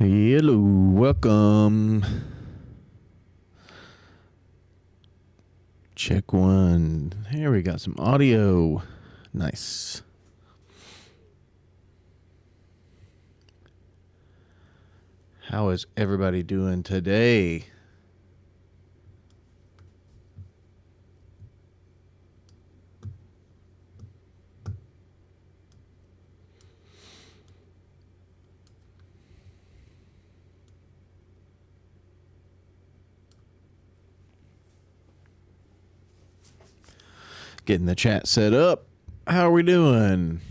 Hello, welcome. Check one. Here we got some audio. Nice. How is everybody doing today? Getting the chat set up. How are we doing?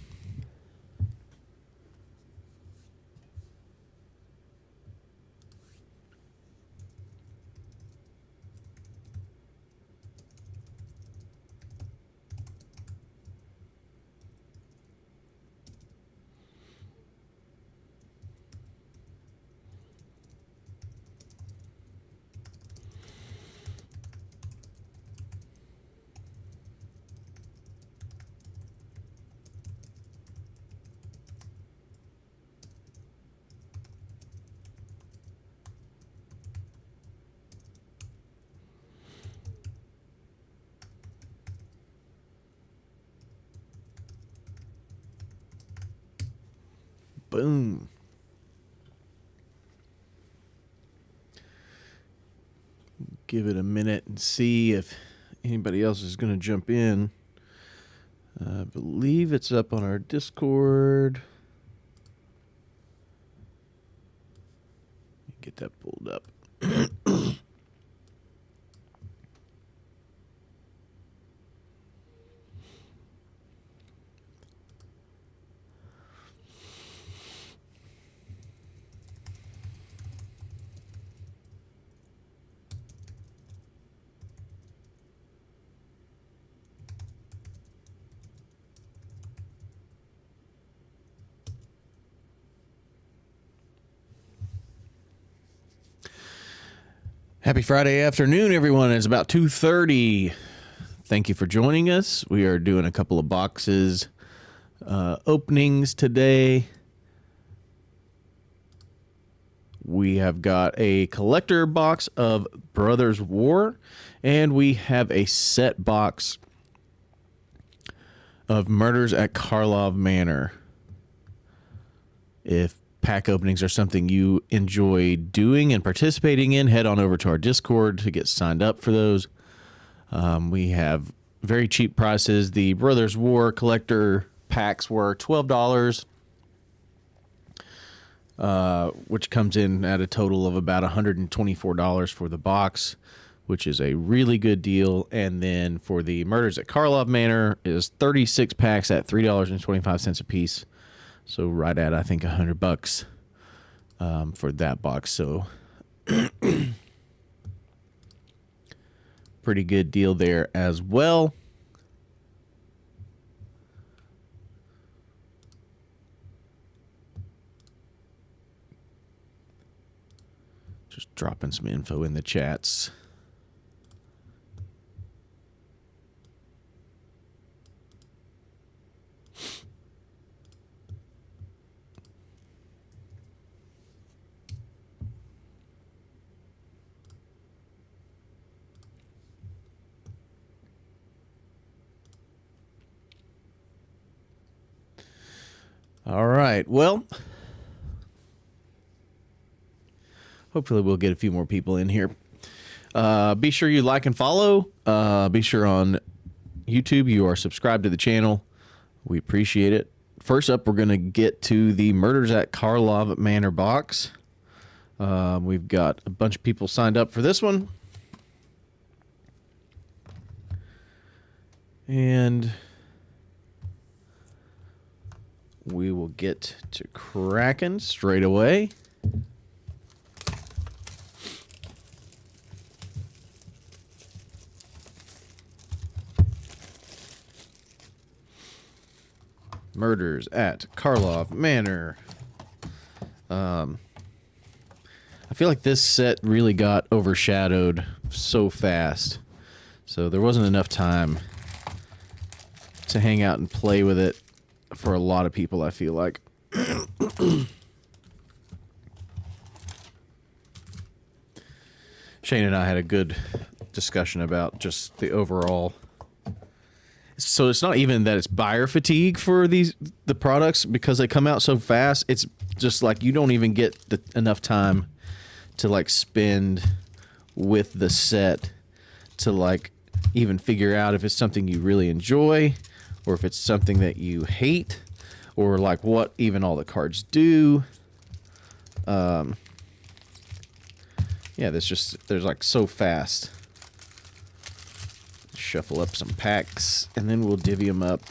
Boom. Give it a minute and see if anybody else is going to jump in. I believe it's up on our Discord. Get that pulled up. Happy Friday afternoon, everyone. It's about 2:30. Thank you for joining us. We are doing a couple of boxes openings today. We have got a collector box of Brothers War, and we have a set box of Murders at Karlov Manor. If pack openings are something you enjoy doing and participating in, head on over to our Discord to get signed up for those. We have very cheap prices. The Brothers War collector packs were $12, which comes in at a total of about $124 for the box, which is a really good deal. And then for the Murders at Karlov Manor is 36 packs at $3.25 a piece. So right at, I think, $100 for that box. So pretty good deal there as well. Just dropping some info in the chats. All right, well, hopefully we'll get a few more people in here. Be sure you like and follow. Be sure on YouTube you are subscribed to the channel. We appreciate it. First up, we're going to get to the Murders at Karlov Manor box. We've got a bunch of people signed up for this one. And we will get to cracking straight away. Murders at Karlov Manor. I feel like this set really got overshadowed so fast. So there wasn't enough time to hang out and play with it for a lot of people, I feel like. Shane and I had a good discussion about just the overall. So it's not even that it's buyer fatigue for the products because they come out so fast. It's just like you don't even get enough time to like spend with the set to like even figure out if it's something you really enjoy or if it's something that you hate or like what even all the cards do. Yeah, there's like so fast. Shuffle up some packs and then we'll divvy them up.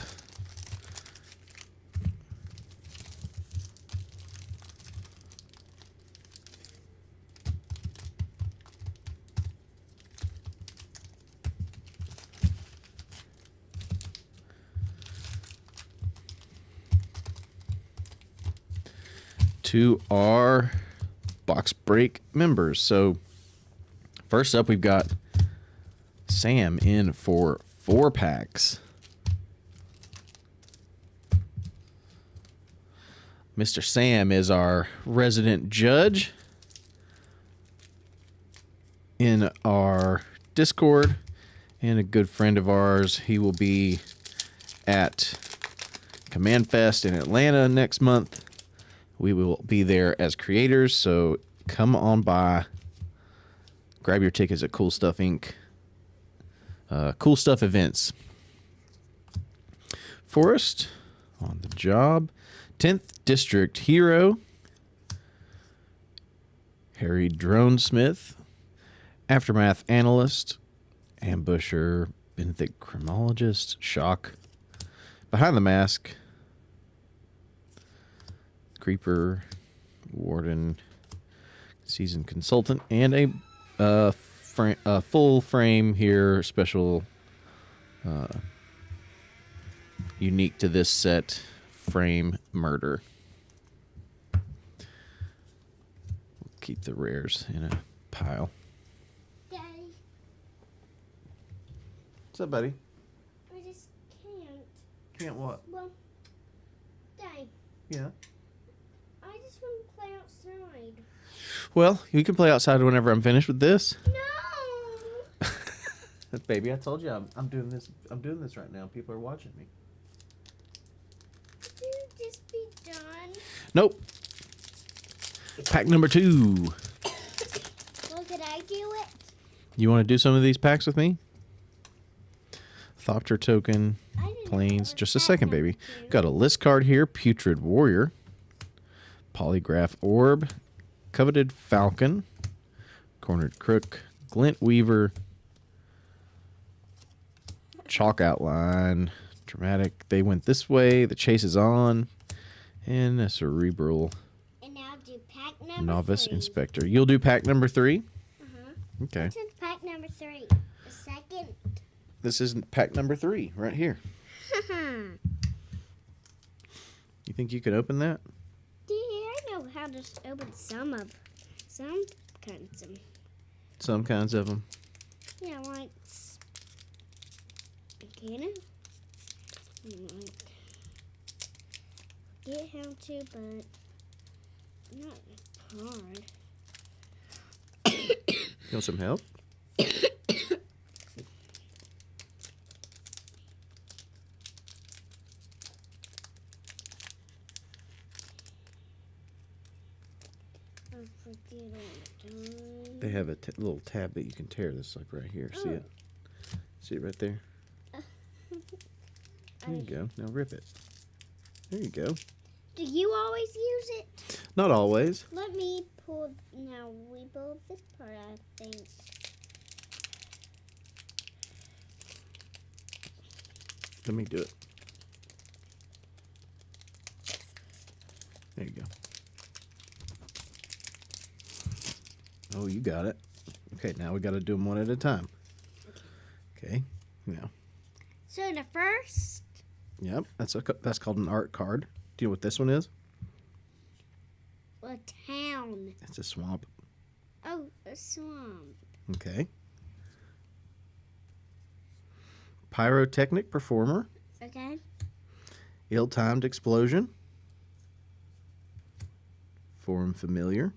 To our box break members. So first up, we've got Sam in for 4 packs. Mr. Sam is our resident judge in our Discord and a good friend of ours. He will be at Command Fest in Atlanta next month. We will be there as creators, so come on by. Grab your tickets at Cool Stuff Inc. Cool Stuff events. Forrest on the job. 10th District Hero. Harry Drone Smith. Aftermath Analyst. Ambusher. Benthic Criminologist. Shock. Behind the Mask. Creeper, Warden, Seasoned Consultant, and a full frame here, special, unique to this set, frame Murder. Keep the rares in a pile. Daddy. What's up, buddy? I just can't. Can't what? Well, Daddy. Yeah. I just want to play outside. Well, you can play outside whenever I'm finished with this. No. Baby, I told you I'm doing this. I'm doing this right now. People are watching me. Could you just be done? Nope. Pack number 2. Well, could I do it? You want to do some of these packs with me? Thopter token, I didn't know planes. it Just a was second, pack baby. number 2. Got a list card here. Putrid Warrior. Polygraph Orb. Coveted Falcon. Cornered Crook. Glint Weaver. Chalk Outline. Dramatic. They went this way. The chase is on. And a Cerebral And now do pack number Novice 3. Inspector. You'll do pack number 3? Uh-huh. Okay. This is pack number 3. The second. This isn't pack number 3 right here. You think you could open that? I know how to open some kinds of. Some kinds of them. Yeah, like. Can I? Get how to, but not hard. You want some help? I forget all the time. They have a little tab that you can tear. This like right here. See it? See it right there? There you go. Now rip it. There you go. Do you always use it? Not always. Let me pull. Now we pull this part, I think. Let me do it. There you go. Oh, you got it. Okay, now we got to do them one at a time. Okay. Now. So the first. Yep. That's called an art card. Do you know what this one is? A town. It's a swamp. Oh, a swamp. Okay. Pyrotechnic performer. Okay. Ill-timed explosion. Form familiar.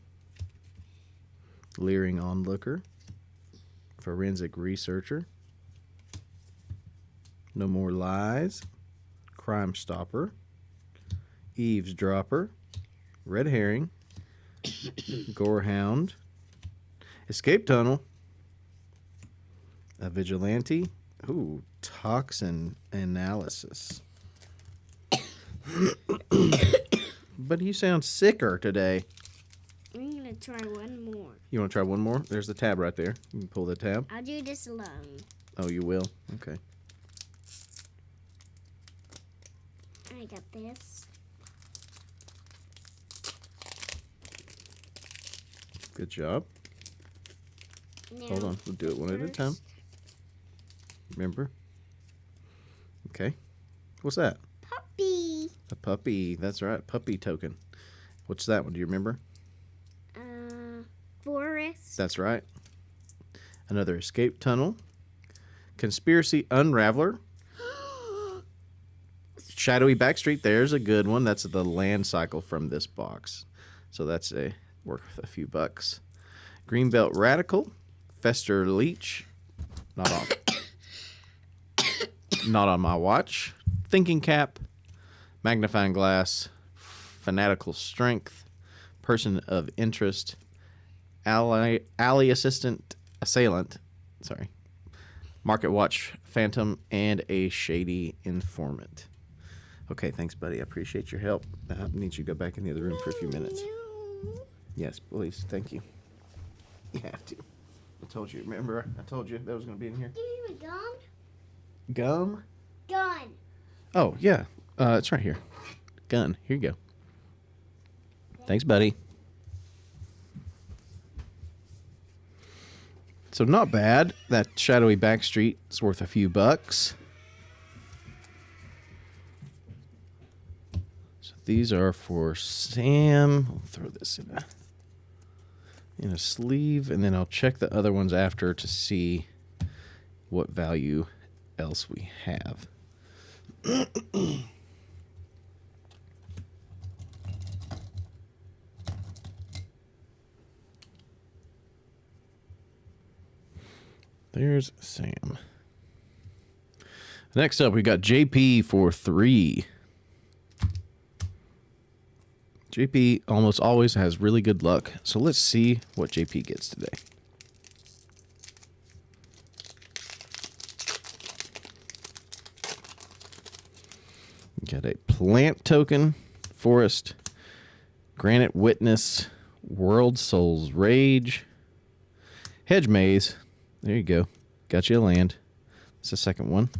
Leering onlooker. Forensic researcher. No more lies. Crime stopper. Eavesdropper. Red herring. Gorehound. Escape tunnel. A vigilante. Ooh, toxin analysis. But you sound sicker today. I'm gonna try one more. You want to try one more? There's the tab right there. You can pull the tab. I'll do this alone. Oh, you will? Okay. I got this. Good job. Now, Hold on. We'll do it one at a time. Remember? Okay. What's that? Puppy. A puppy. That's right. Puppy token. What's that one? Do you remember? Forest. That's right. Another escape tunnel. Conspiracy unraveler. Shadowy backstreet. There's a good one. That's the land cycle from this box. So that's worth a few bucks. Greenbelt radical. Fester leech. Not on. Not on my watch. Thinking cap. Magnifying glass. Fanatical strength. Person of interest. Alley assailant. Sorry. Market watch phantom and a shady informant. Okay, thanks, buddy. I appreciate your help. I need you to go back in the other room for a few minutes. No. Yes, please. Thank you. You have to. I told you. Remember? I told you that was going to be in here. Do you have a gun? Gum? Gun. Oh, yeah. It's right here. Gun. Here you go. Thanks, buddy. So not bad. That shadowy backstreet is worth a few bucks. So these are for Sam. I'll throw this in a sleeve, and then I'll check the other ones after to see what value else we have. There's Sam. Next up, we got JP for 3. JP almost always has really good luck, so let's see what JP gets today. Got a plant token, forest, granite witness, world soul's rage, hedge maze. There you go. Got you a land. It's the second one.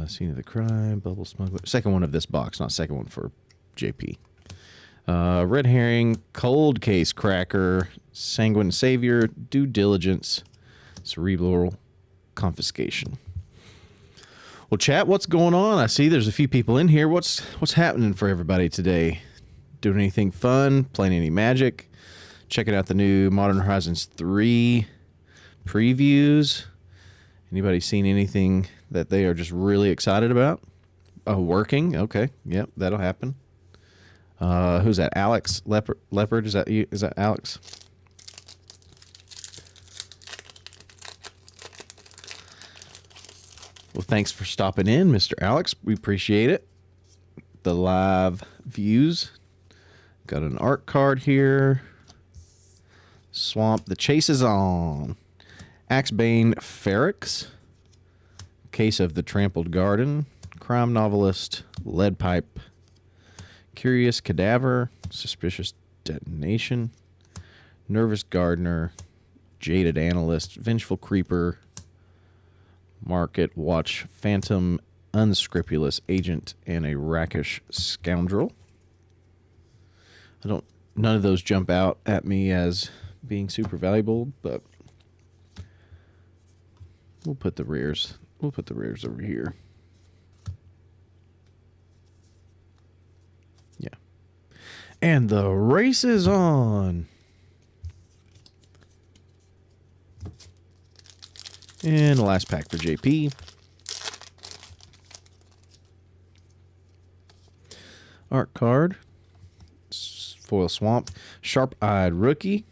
Scene of the crime, bubble smuggler. Second one of this box, not second one for JP. Red herring, cold case cracker, sanguine savior, due diligence, cerebral confiscation. Well, chat, what's going on? I see there's a few people in here. What's happening for everybody today? Doing anything fun? Playing any Magic? Checking out the new Modern Horizons 3 previews? Anybody seen anything that they are just really excited about? Oh, working? Okay. Yep, that'll happen. Who's that? Alex Leopard? Is that you? Is that Alex? Well, thanks for stopping in, Mr. Alex. We appreciate it. The live views. Got an art card here. Swamp. The chase is on. Axebane Ferrex. Case of the Trampled Garden. Crime Novelist. Lead Pipe. Curious Cadaver. Suspicious Detonation. Nervous Gardener. Jaded Analyst. Vengeful Creeper. Market Watch Phantom. Unscrupulous Agent. And a Rakish Scoundrel. None of those jump out at me as being super valuable, but we'll put the rares over here. Yeah. And the race is on. And the last pack for JP. Art card. Foil Swamp. Sharp-Eyed Rookie.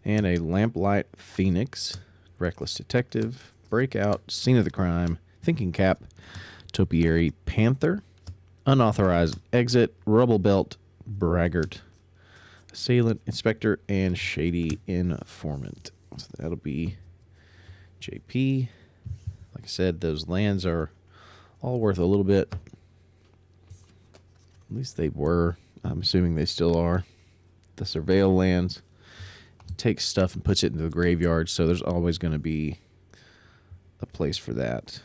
And a Lamplight Phoenix, Reckless Detective, Breakout, Scene of the Crime, Thinking Cap, Topiary Panther, Unauthorized Exit, Rubble Belt, Braggart, Assailant, Inspector, and Shady Informant. So that'll be JP. Like I said, those lands are all worth a little bit. At least they were. I'm assuming they still are. The Surveil lands takes stuff and puts it into the graveyard, so there's always going to be a place for that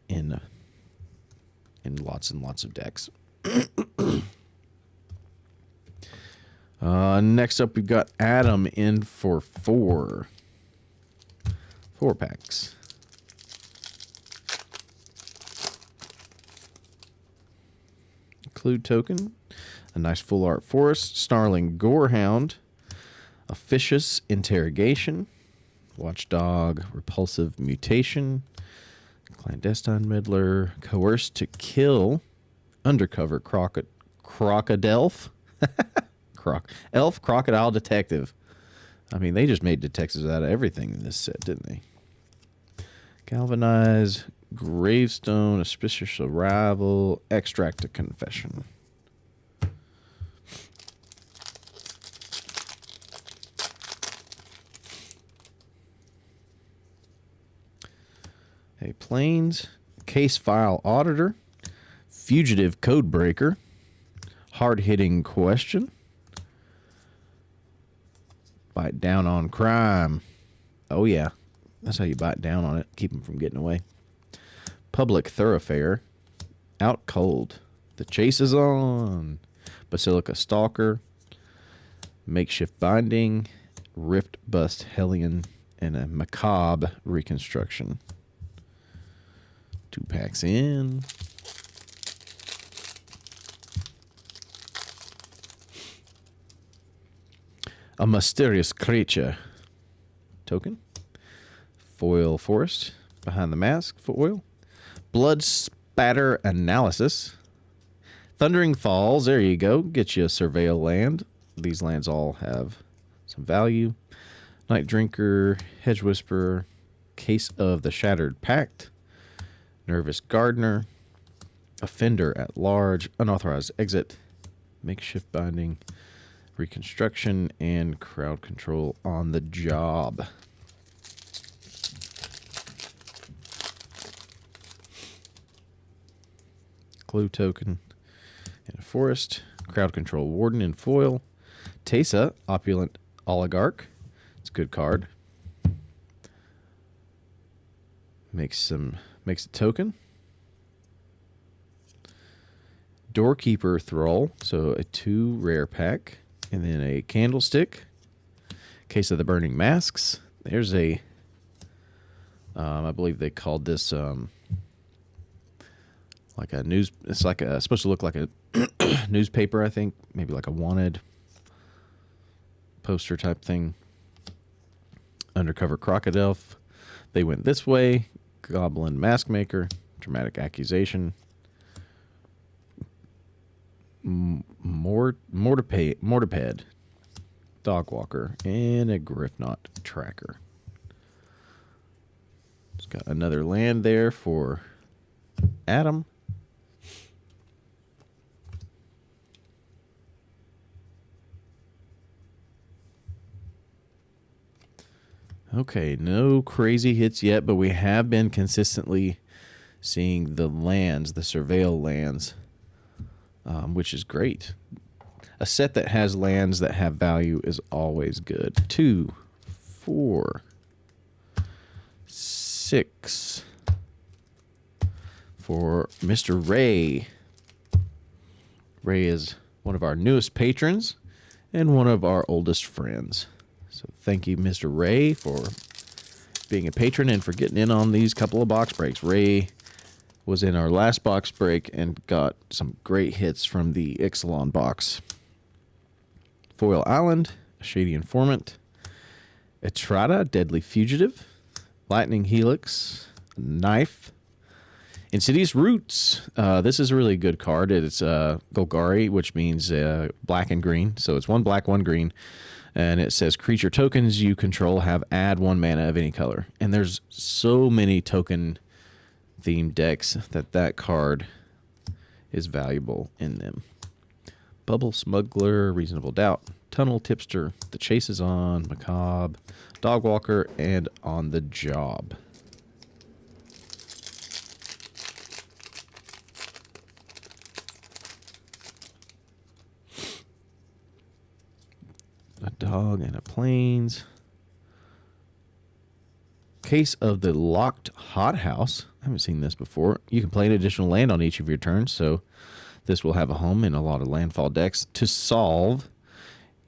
in lots and lots of decks. Next up, we've got Adam in for 4 packs. Include token, a nice full art forest, snarling gorehound, officious interrogation, watchdog, repulsive mutation, clandestine meddler, coerced to kill, undercover crocodelf, elf crocodile detective. I mean, they just made detectives out of everything in this set, didn't they? Galvanize, gravestone, auspicious arrival, extract a confession. A Plains, case file auditor, fugitive code breaker, hard-hitting question, bite down on crime. Oh, yeah. That's how you bite down on it. Keep them from getting away. Public thoroughfare. Out cold. The chase is on. Basilica stalker. Makeshift binding. Rift bust hellion. And a macabre reconstruction. 2 packs in. A mysterious creature token. Foil forest. Behind the mask. Foil. Blood spatter analysis. Thundering Falls. There you go. Get you a Surveil land. These lands all have some value. Night Drinker. Hedge Whisperer. Case of the Shattered Pact. Nervous Gardener. Offender at Large. Unauthorized Exit. Makeshift Binding. Reconstruction and crowd control on the job. Clue token in a forest. Crowd control warden in foil. Tesa, opulent oligarch. It's a good card. Makes a token. Doorkeeper thrall, so a 2 rare pack. And then a candlestick. Case of the Burning Masks. There's a, I believe they called this like a news. It's like a supposed to look like a newspaper, I think. Maybe like a wanted poster type thing. Undercover crocodile. They went this way. Goblin Mask Maker. Dramatic accusation. Mortiped, Dogwalker, and a Griffnot Tracker. It's got another land there for Adam. Okay, no crazy hits yet, but we have been consistently seeing the lands, the Surveil lands, which is great. A set that has lands that have value is always good. 2, 4, 6 for Mr. Ray. Ray is one of our newest patrons and one of our oldest friends. So thank you, Mr. Ray, for being a patron and for getting in on these couple of box breaks. Ray was in our last box break and got some great hits from the Ixalan box. Foil Island, a Shady Informant, Etrata, Deadly Fugitive, Lightning Helix, Knife, Insidious Roots. This is a really good card. It's Golgari, which means black and green. So it's 1 black, 1 green. And it says creature tokens you control have add 1 mana of any color. And there's so many token themed decks that card is valuable in them. Bubble Smuggler, Reasonable Doubt, Tunnel Tipster, The Chase is On, Macabre, Dogwalker, and On the Job. A dog and a plains. Case of the Locked Hothouse. I haven't seen this before. You can play an additional land on each of your turns, so this will have a home in a lot of landfall decks. To solve,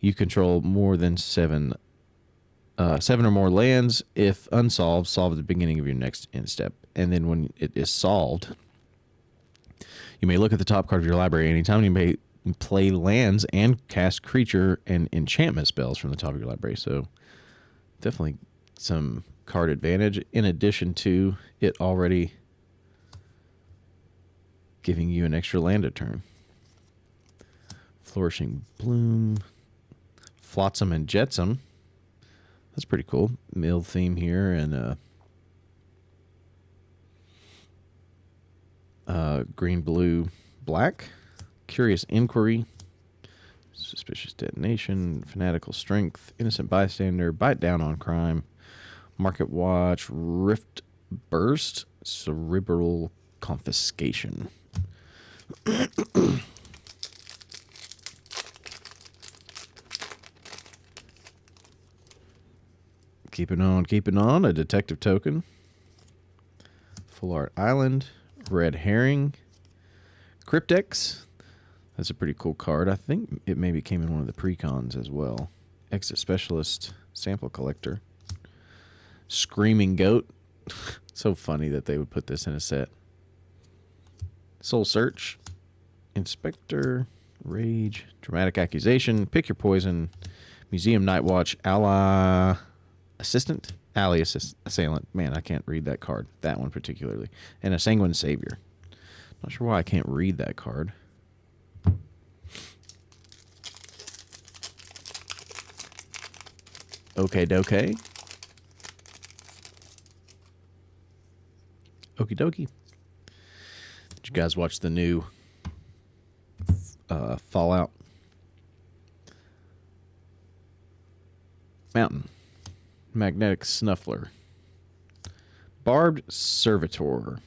you control more than seven or more lands. If unsolved, solve at the beginning of your next end step. And then when it is solved, you may look at the top card of your library anytime. You may play lands and cast creature and enchantment spells from the top of your library. So definitely some card advantage, in addition to it already giving you an extra land a turn. Flourishing Bloom, Flotsam and Jetsam. That's pretty cool. Mill theme here, and green, blue, black. Curious Inquiry, Suspicious Detonation, Fanatical Strength, Innocent Bystander, Bite Down on Crime, Market Watch, Rift Burst, Cerebral Confiscation. Keeping on. A Detective Token, Full Art Island, Red Herring, Cryptex. That's a pretty cool card. I think it maybe came in one of the precons as well. Exit Specialist, Sample Collector, Screaming Goat. So funny that they would put this in a set. Soul Search, Inspector, Rage, Dramatic Accusation, Pick Your Poison, Museum Night Watch, Ally Assistant, Alley Assailant. Man, I can't read that card. That one particularly. And a Sanguine Savior. Not sure why I can't read that card. Okay, dokie. Okie dokie. Did you guys watch the new Fallout? Mountain. Magnetic Snuffler. Barbed Servitor.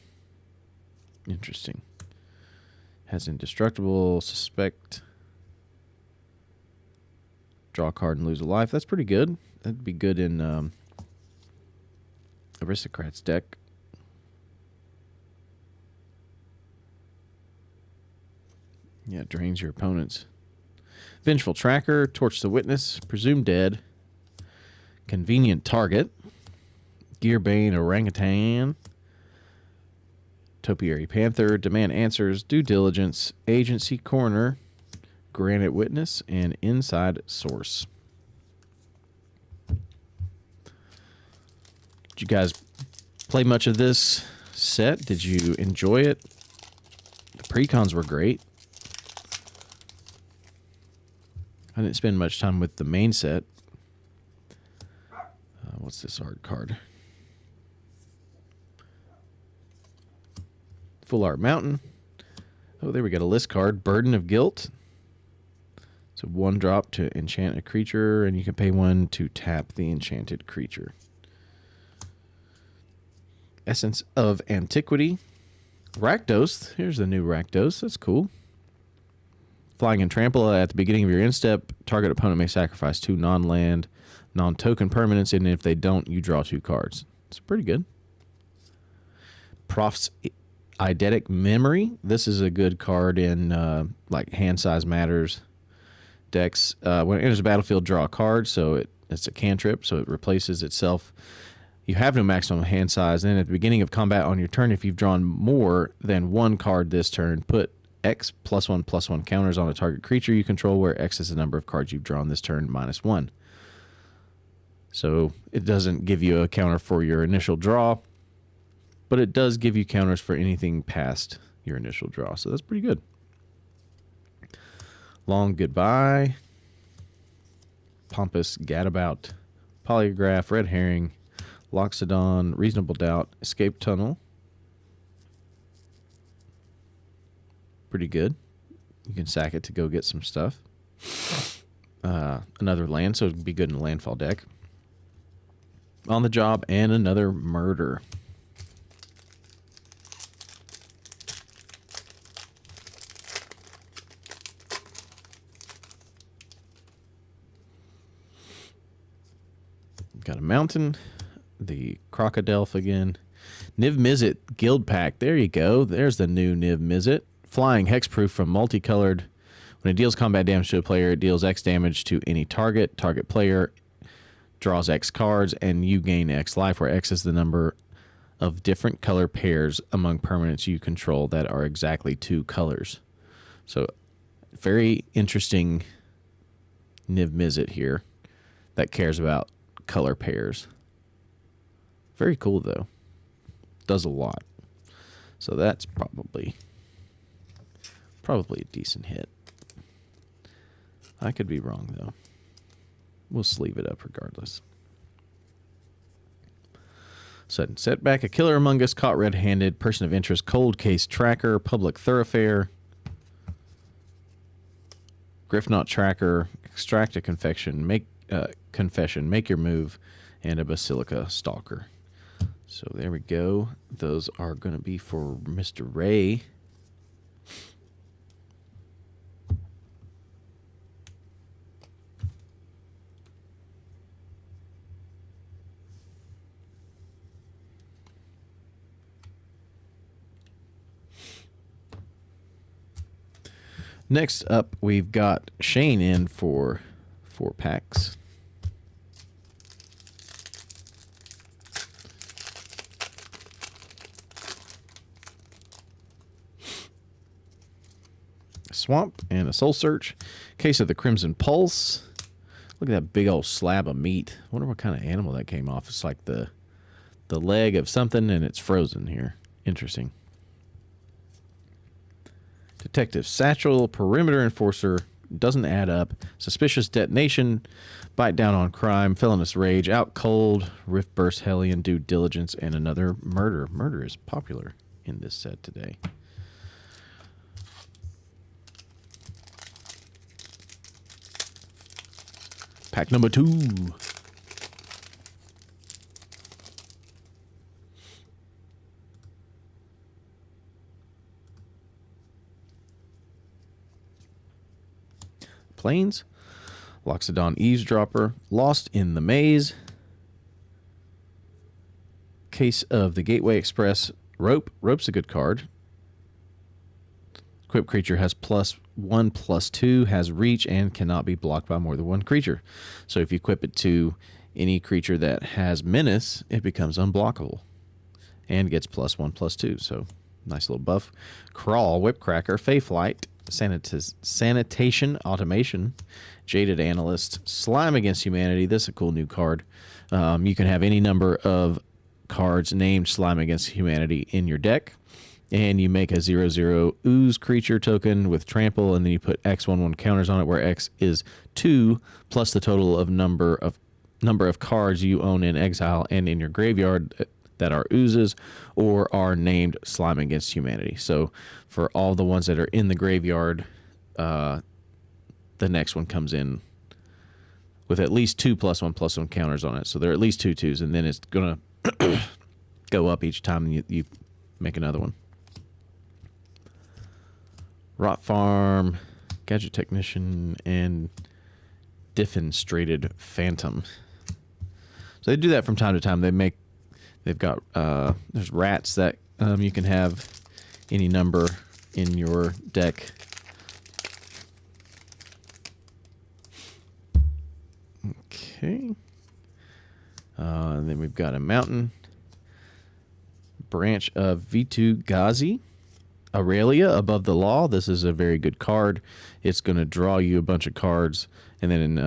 Interesting. Has Indestructible, Suspect. Draw a card and lose a life. That's pretty good. That'd be good in Aristocrats deck. Yeah, it drains your opponents. Vengeful Tracker, Torch the Witness, Presumed Dead, Convenient Target, Gearbane Orangutan, Topiary Panther, Demand Answers, Due Diligence, Agency Corner, Granite Witness, and Inside Source. Did you guys play much of this set? Did you enjoy it? The precons were great. I didn't spend much time with the main set. What's this art card? Full Art Mountain. Oh, there we got a list card. Burden of Guilt. So 1 drop to enchant a creature, and you can pay 1 to tap the enchanted creature. Essence of Antiquity. Rakdos. Here's the new Rakdos. That's cool. Flying and Trample. At the beginning of your end step, target opponent may sacrifice 2 non-land, non-token permanents, and if they don't, you draw 2 cards. It's pretty good. Prof's Eidetic Memory. This is a good card in like Hand Size Matters decks. When it enters the battlefield, draw a card, so it's a cantrip, so it replaces itself. You have no maximum hand size, and then at the beginning of combat on your turn, if you've drawn more than 1 card this turn, put X +1/+1 counters on a target creature you control, where X is the number of cards you've drawn this turn -1. So it doesn't give you a counter for your initial draw, but it does give you counters for anything past your initial draw. So that's pretty good. Long Goodbye. Pompous Gadabout, Polygraph, Red Herring, Loxodon, Reasonable Doubt, Escape Tunnel. Pretty good. You can sack it to go get some stuff. Another land, so it'd be good in a landfall deck. On the Job, and another Murder. Got a Mountain, the Crocodile again. Niv Mizzet Guild Pack. There you go. There's the new Niv Mizzet. Flying, hexproof from multicolored. When it deals combat damage to a player, it deals X damage to any target. Target player draws X cards, and you gain X life, where X is the number of different color pairs among permanents you control that are exactly 2 colors. So, very interesting Niv Mizzet here that cares about color pairs. Very cool, though. Does a lot. So that's probably a decent hit. I could be wrong, though. We'll sleeve it up regardless. Sudden Setback, a Killer Among Us, Caught Red-Handed, Person of Interest, Cold Case Tracker, Public Thoroughfare, Griffnaught Tracker, Extract a Confession, Make Your Move, and a Basilica Stalker. So there we go. Those are going to be for Mr. Ray. Next up, we've got Shane in for 4 packs. Swamp and a Soul Search. Case of the Crimson Pulse. Look at that big old slab of meat. I wonder what kind of animal that came off. It's like the leg of something, and it's frozen here. Interesting. Detective Satchel, Perimeter Enforcer, doesn't add up. Suspicious Detonation, Bite Down on Crime, Felonious Rage, Out Cold, Rift Burst, Hellion, Due Diligence, and another Murder. Murder is popular in this set today. Pack number 2. Plains, Loxodon Eavesdropper, Lost in the Maze, Case of the Gateway Express, Rope. Rope's a good card. Equipped creature has +1/+2, has reach, and cannot be blocked by more than one creature. So if you equip it to any creature that has menace, it becomes unblockable and gets +1/+2. So nice little buff. Crawl, Whipcracker, Fayflight, Sanitation Automation, Jaded Analyst, Slime Against Humanity. This is a cool new card. You can have any number of cards named Slime Against Humanity in your deck, and you make a 0/0 ooze creature token with trample, and then you put X/1/1 counters on it, where X is 2 plus the total of number of cards you own in exile and in your graveyard that are oozes or are named Slime Against Humanity. So for all the ones that are in the graveyard, the next one comes in with at least 2 +1/+1 counters on it. So there are at least 2 2s, and then it's going to go up each time you make another one. Rot Farm, Gadget Technician, and Defenestrated Phantom. So they do that from time to time. They've got there's rats that you can have any number in your deck. Okay. And then we've got a Mountain, Branch of Vitu Ghazi, Aurelia, Above the Law. This is a very good card. It's going to draw you a bunch of cards, and then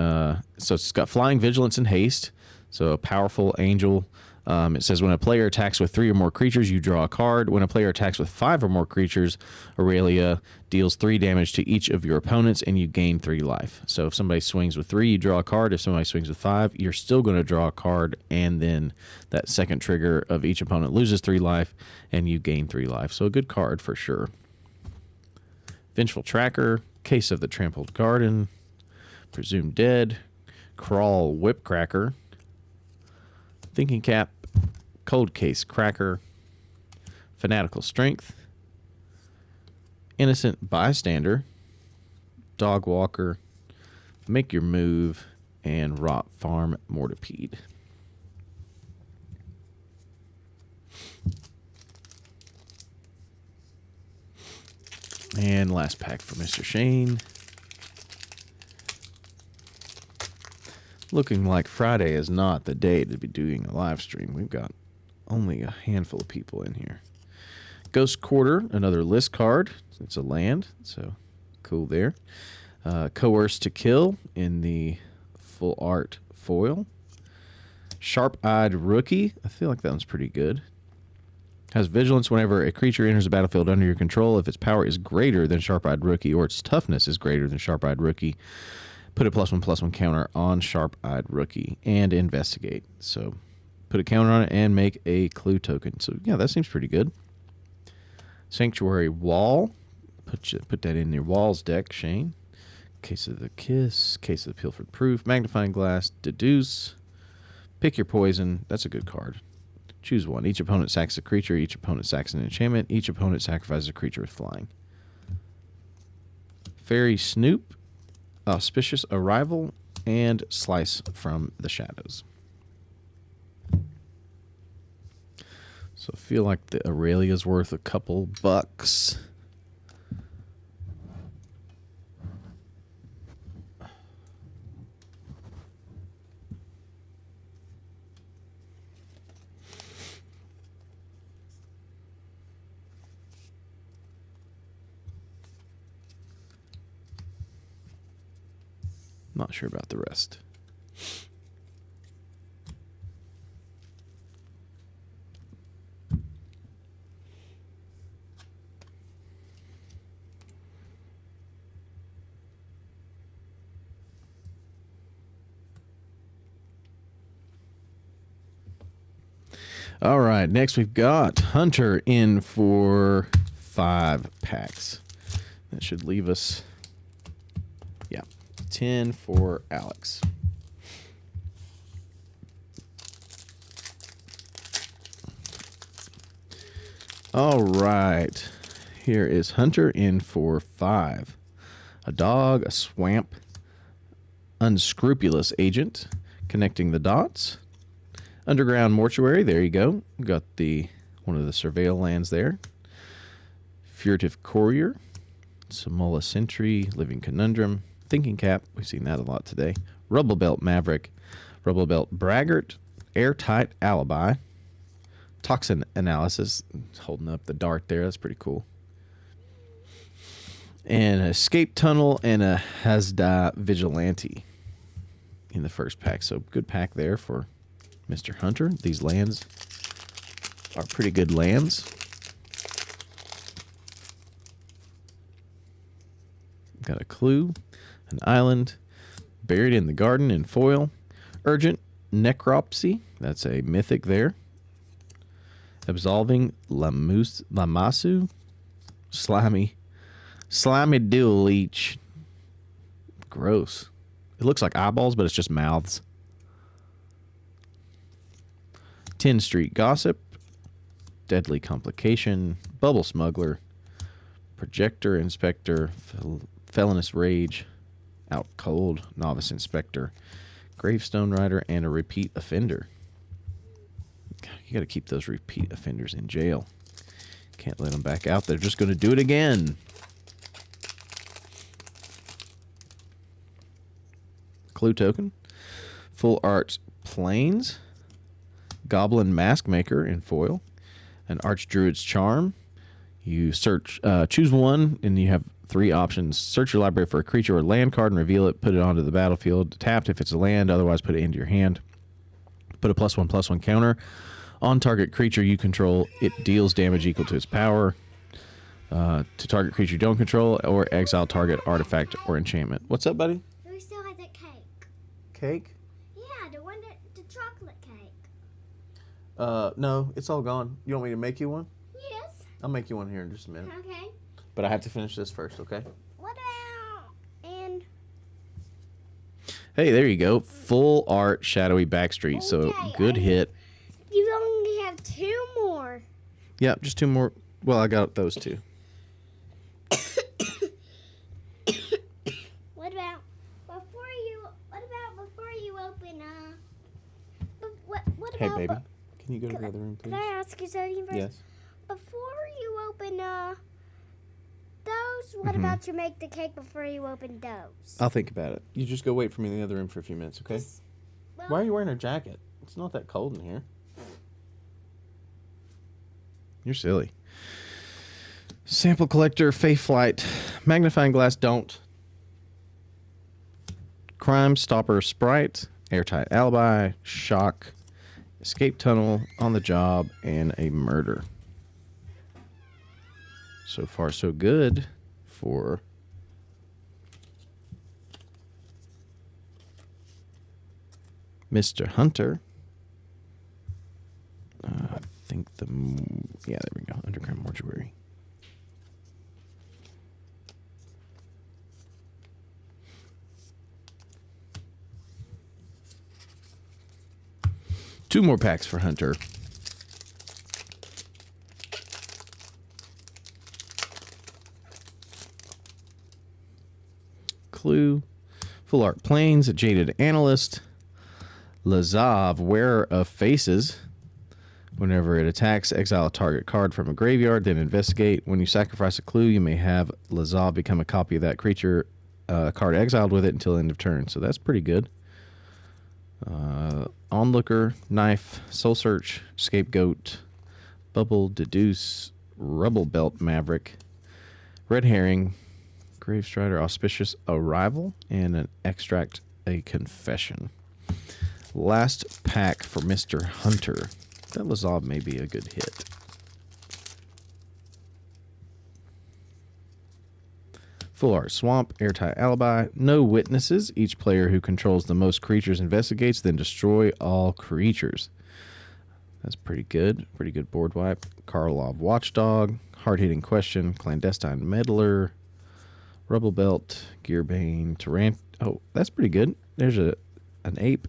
so it's got Flying, Vigilance, and Haste. So a powerful angel. It says when a player attacks with 3 or more creatures, you draw a card. When a player attacks with 5 or more creatures, Aurelia deals 3 damage to each of your opponents, and you gain 3 life. So if somebody swings with 3, you draw a card. If somebody swings with 5, you're still going to draw a card, and then that second trigger of each opponent loses 3 life, and you gain 3 life. So a good card for sure. Vengeful Tracker, Case of the Trampled Garden, Presumed Dead, Crawl Whipcracker, Thinking Cap, Cold Case Cracker, Fanatical Strength, Innocent Bystander, Dog Walker, Make Your Move, and Rot Farm Mortipede. And last pack for Mr. Shane. Looking like Friday is not the day to be doing a live stream. We've got only a handful of people in here. Ghost Quarter, another list card. It's a land, so cool there. Coerce to Kill in the full art foil. Sharp-Eyed Rookie. I feel like that one's pretty good. Has vigilance whenever a creature enters the battlefield under your control. If its power is greater than Sharp-Eyed Rookie or its toughness is greater than Sharp-Eyed Rookie, put a +1/+1 counter on Sharp-Eyed Rookie and investigate. So put a counter on it and make a clue token. So yeah, that seems pretty good. Sanctuary Wall. Put that in your Walls deck, Shane. Case of the Kiss. Case of the Pilfered Proof. Magnifying Glass. Deduce. Pick your poison. That's a good card. Choose one. Each opponent sacks a creature. Each opponent sacks an enchantment. Each opponent sacrifices a creature with flying. Fairy Snoop. Auspicious Arrival, and Slice from the Shadows. So I feel like the Aurelia's worth a couple bucks. Not sure about the rest. All right, next we've got Hunter in for 5 packs. That should leave us, 10 for Alex. All right, here is Hunter in for 5. A dog, a swamp, unscrupulous agent, connecting the dots, underground mortuary. There you go. Got one of the surveil lands there. Furtive courier, Samola sentry, living conundrum. Thinking Cap, we've seen that a lot today. Rubble Belt Maverick, Rubble Belt Braggart, Airtight Alibi, Toxin Analysis, holding up the dart there, that's pretty cool. And Escape Tunnel and a Hazda Vigilante in the first pack. So good pack there for Mr. Hunter. These lands are pretty good lands. Got a clue. An island, Buried in the Garden in foil. Urgent Necropsy, that's a mythic there. Absolving Lamasu. Slimy Dual Leech. Gross. It looks like eyeballs, but it's just mouths. 10 Street Gossip. Deadly Complication. Bubble Smuggler. Projector Inspector. Felonious Rage. Out Cold, Novice Inspector, Gravestone Rider, and a Repeat Offender. You got to keep those repeat offenders in jail. Can't let them back out. They're just going to do it again. Clue token. Full Art Plains. Goblin Mask Maker in foil. An Archdruid's Charm. You choose one, and you have 3 options. Search your library for a creature or land card and reveal it. Put it onto the battlefield. Tapped if it's a land. Otherwise, put it into your hand. Put a +1/+1 counter on target creature you control. It deals damage equal to its power. To target creature you don't control, or exile target artifact or enchantment. What's up, buddy? We still have that cake. Cake? Yeah, the chocolate cake. No, it's all gone. You want me to make you one? Yes. I'll make you one here in just a minute. Okay. But I have to finish this first, okay? What about and Hey, there you go. Full art shadowy backstreet. So Okay, good hit. you only have 2 more. Yep, just 2 more. Well, I got those 2. What about before you open what Hey, about baby. Can you go to the other room, Can please? I ask you something first? Yes. Before you open those, what about you make the cake before you open those? I'll think about it. You just go wait for me in the other room for a few minutes, okay? Well, Why are you wearing a jacket? It's not that cold in here. You're silly. Sample collector, Faith Flight, magnifying glass, don't. Crime Stopper Sprite, airtight alibi, shock, escape tunnel, on the job, and a murder. So far, so good for Mr. Hunter. I think yeah, there we go. Underground Mortuary. Two more packs for Hunter. Clue. Full Art Plains, a Jaded Analyst. Lazav, Wearer of Faces. Whenever it attacks, exile a target card from a graveyard, then investigate. When you sacrifice a clue, you may have Lazav become a copy of that creature card exiled with it until end of turn. So that's pretty good. Onlooker, Knife, Soul Search, Scapegoat, Bubble, Deduce, Rubble Belt Maverick, Red Herring, Gravestrider, Auspicious Arrival, and an Extract, a Confession. Last pack for Mr. Hunter. That Lazav may be a good hit. Full Art Swamp, Airtight Alibi, no witnesses. Each player who controls the most creatures investigates, then destroy all creatures. That's pretty good. Pretty good board wipe. Karlov Watchdog, Hard-Hitting Question, Clandestine Meddler, Rubble Belt, Gearbane, Tyrant. Oh, that's pretty good. There's an ape.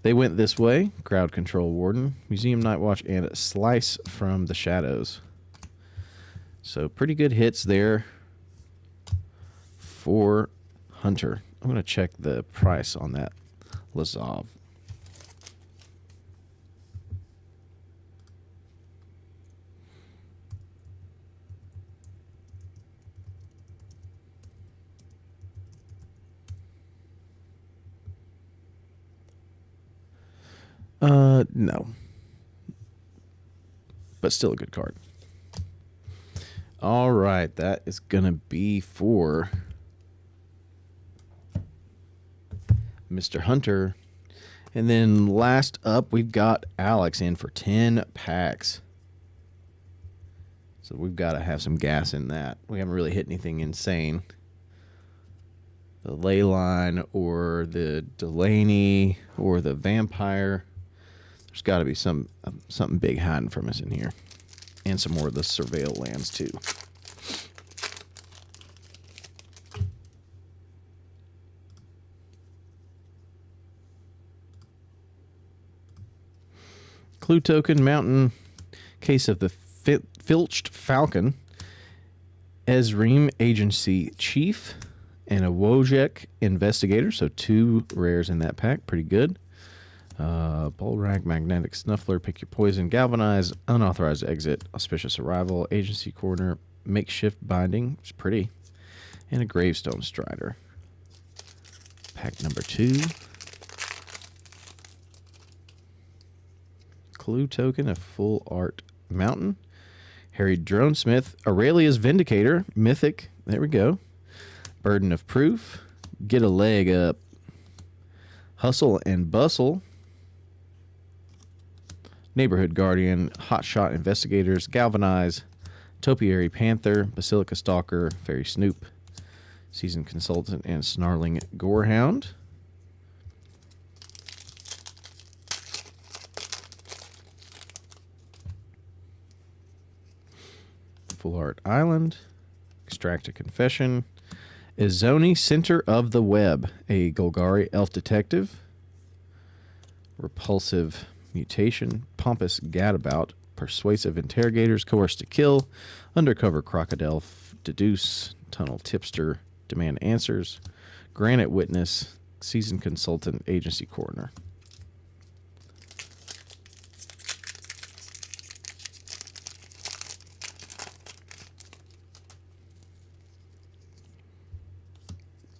They went this way. Crowd Control Warden, Museum Night Watch, and Slice from the Shadows. So pretty good hits there for Hunter. I'm going to check the price on that Lazav. No. But still a good card. All right, that is going to be for Mr. Hunter. And then last up, we've got Alex in for 10 packs. So we've got to have some gas in that. We haven't really hit anything insane. The Leyline or the Delaney or the Vampire. There's got to be something big hiding from us in here. And some more of the Surveil lands, too. Clue token, Mountain, Case of the Filched Falcon, Ezreem, Agency Chief, and a Wojek Investigator. So 2 rares in that pack. Pretty good. Bullrag, Magnetic Snuffler, Pick Your Poison, Galvanize, Unauthorized Exit, Auspicious Arrival, Agency Corner, Makeshift Binding, it's pretty, and a Gravestone Strider. Pack number 2. Clue token, a Full Art Mountain, Harried Dronesmith, Aurelia's Vindicator, Mythic, there we go, Burden of Proof, Get a Leg Up, Hustle and Bustle, Neighborhood Guardian, Hotshot Investigators, Galvanize, Topiary Panther, Basilica Stalker, Fairy Snoop, Seasoned Consultant, and Snarling Gorehound. Full Art Island, Extract a Confession, Izoni, Center of the Web, a Golgari Elf Detective, Repulsive Mutation, Pompous Gadabout, Persuasive Interrogators, Coerced to Kill, Undercover Crocodile, Deduce, Tunnel Tipster, Demand Answers, Granite Witness, Seasoned Consultant, Agency Coroner.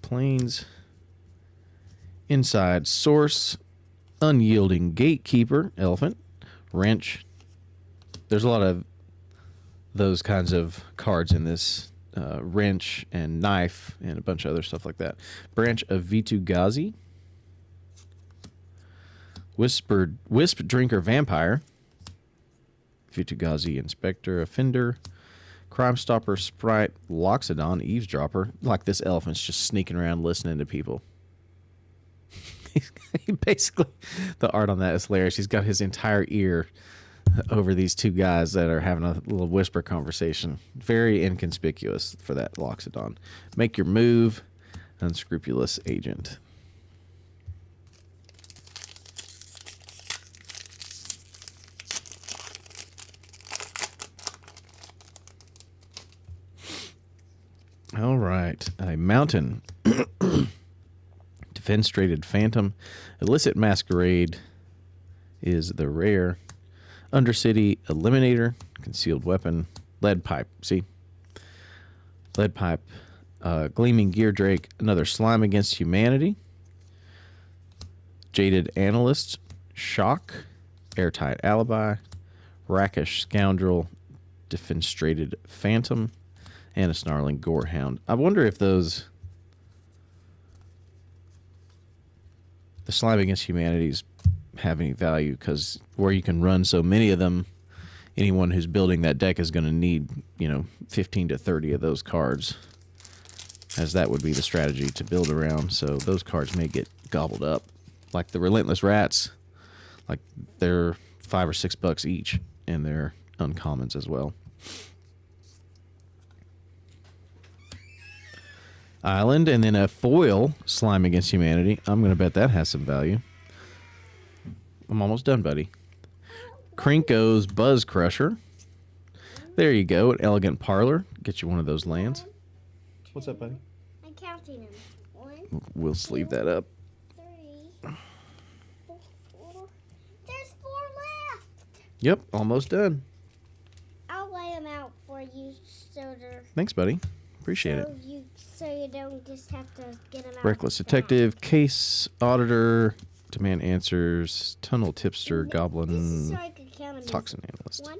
Planes, Inside Source, Unyielding Gatekeeper, Elephant, Wrench. There's a lot of those kinds of cards in this. Wrench and Knife and a bunch of other stuff like that. Branch of Vitu-Ghazi, Wisp Drinker Vampire, Vitu-Ghazi Inspector Offender, Crime Stopper Sprite, Loxodon Eavesdropper. Like this elephant's just sneaking around listening to people. Basically, the art on that is hilarious. He's got his entire ear over these two guys that are having a little whisper conversation. Very inconspicuous for that Loxodon. Make Your Move, Unscrupulous Agent. All right. A Mountain. Defenestrated Phantom. Illicit Masquerade is the rare. Undercity Eliminator. Concealed Weapon. Lead Pipe. See? Lead Pipe. Gleaming Gear Drake. Another Slime Against Humanity. Jaded Analyst. Shock. Airtight Alibi. Rakish Scoundrel. Defenestrated Phantom. And a Snarling Gorehound. I wonder if those... the Slime Against Humanities have any value, because where you can run so many of them, anyone who's building that deck is going to need, 15 to 30 of those cards, as that would be the strategy to build around. So those cards may get gobbled up. Like the Relentless Rats, like they're $5 or $6 each, and they're uncommons as well. Island, and then a foil Slime Against Humanity. I'm going to bet that has some value. I'm almost done, buddy. Krinko's Buzz Crusher. There you go. An Elegant Parlor. Get you one of those lands. What's up, buddy? I'm counting them. 1, We'll sleeve that up. 3, 4. There's 4 left. Yep, almost done. I'll lay them out for you so they're... Thanks, buddy. Appreciate it. So you don't just have to get them out. Reckless Detective, Case Auditor, Demand Answers, Tunnel Tipster, This is Goblin, so I can count them. Toxin Analyst. 1,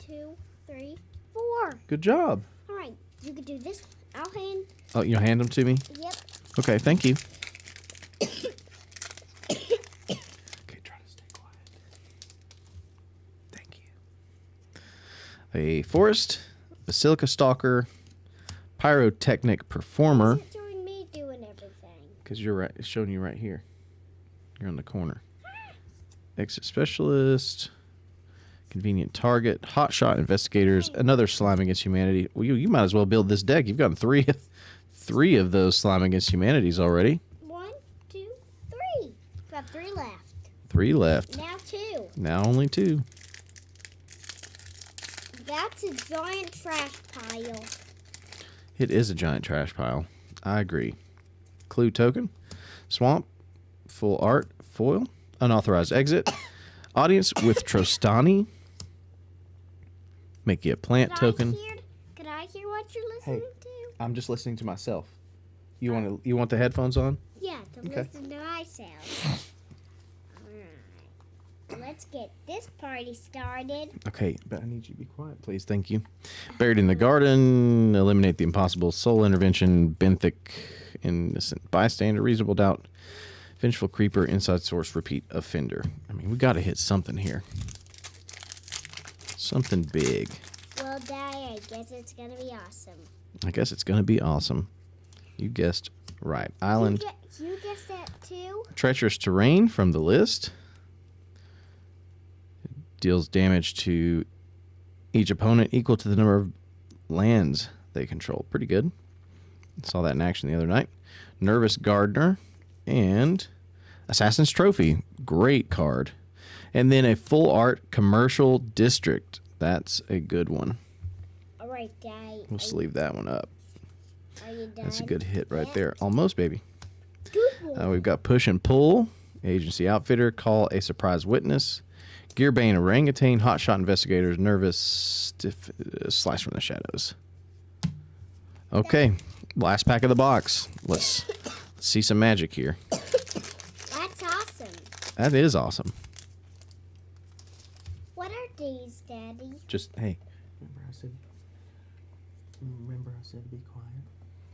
2, 3, 4. Good job. All right, you can do this. I'll hand. Oh, you'll hand them to me? Yep. Okay, thank you. Okay, try to stay quiet. Thank you. A Forest, Basilica Stalker, Pyrotechnic Performer. Why is it showing me doing everything? Because you're right. It's showing you right here. You're on the corner. Exit Specialist. Convenient Target. Hotshot Investigators. Another Slime Against Humanity. Well, you might as well build this deck. You've gotten three of those Slime Against Humanities already. 1, 2, 3. Got 3 left. 3 left. Now 2. Now only 2. That's a giant trash pile. It is a giant trash pile. I agree. Clue token. Swamp. Full art. Foil. Unauthorized exit. Audience with Trostani. Make you a plant token. Could I hear what you're listening to? I'm just listening to myself. You want the headphones on? Yeah, to Okay. listen to myself. Alright. Let's get this party started. Okay, but I need you to be quiet, please. Thank you. Buried in the Garden. Eliminate the Impossible. Soul Intervention. Benthic. Innocent Bystander. Reasonable Doubt. Vengeful Creeper. Inside Source. Repeat Offender. I mean, we got to hit something here. Something big. Well, Daddy, I guess it's gonna be awesome. I guess it's going to be awesome. You guessed right. Island. You guessed that too? Treacherous terrain from the list. Deals damage to each opponent equal to the number of lands they control. Pretty good. Saw that in action the other night. Nervous Gardener and Assassin's Trophy. Great card. And then a full art commercial district. That's a good one. All right, Daddy. We'll sleeve that one up. Are you done? That's a good hit right there. Almost, baby. Good one. We've got Push and Pull, Agency Outfitter, Call a Surprise Witness, Gearbane Orangutan, Hotshot Investigators, Nervous, Slice from the Shadows. Okay, last pack of the box. Let's see some magic here. That's awesome. That is awesome. What are these, Daddy? Just, hey. Remember I said to be quiet?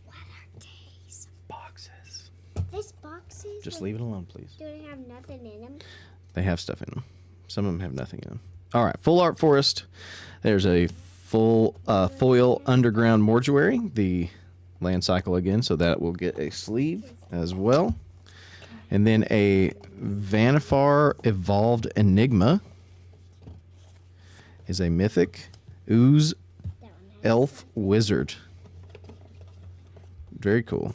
What are these? Boxes. These boxes? Just leave it alone, please. Do they have nothing in them? They have stuff in them. Some of them have nothing in them. All right, Full Art Forest. There's a full foil underground mortuary, the land cycle again, so that will get a sleeve as well. And then a Vanifar Evolved Enigma is a mythic. Ooze That one has Elf Wizard. Very cool.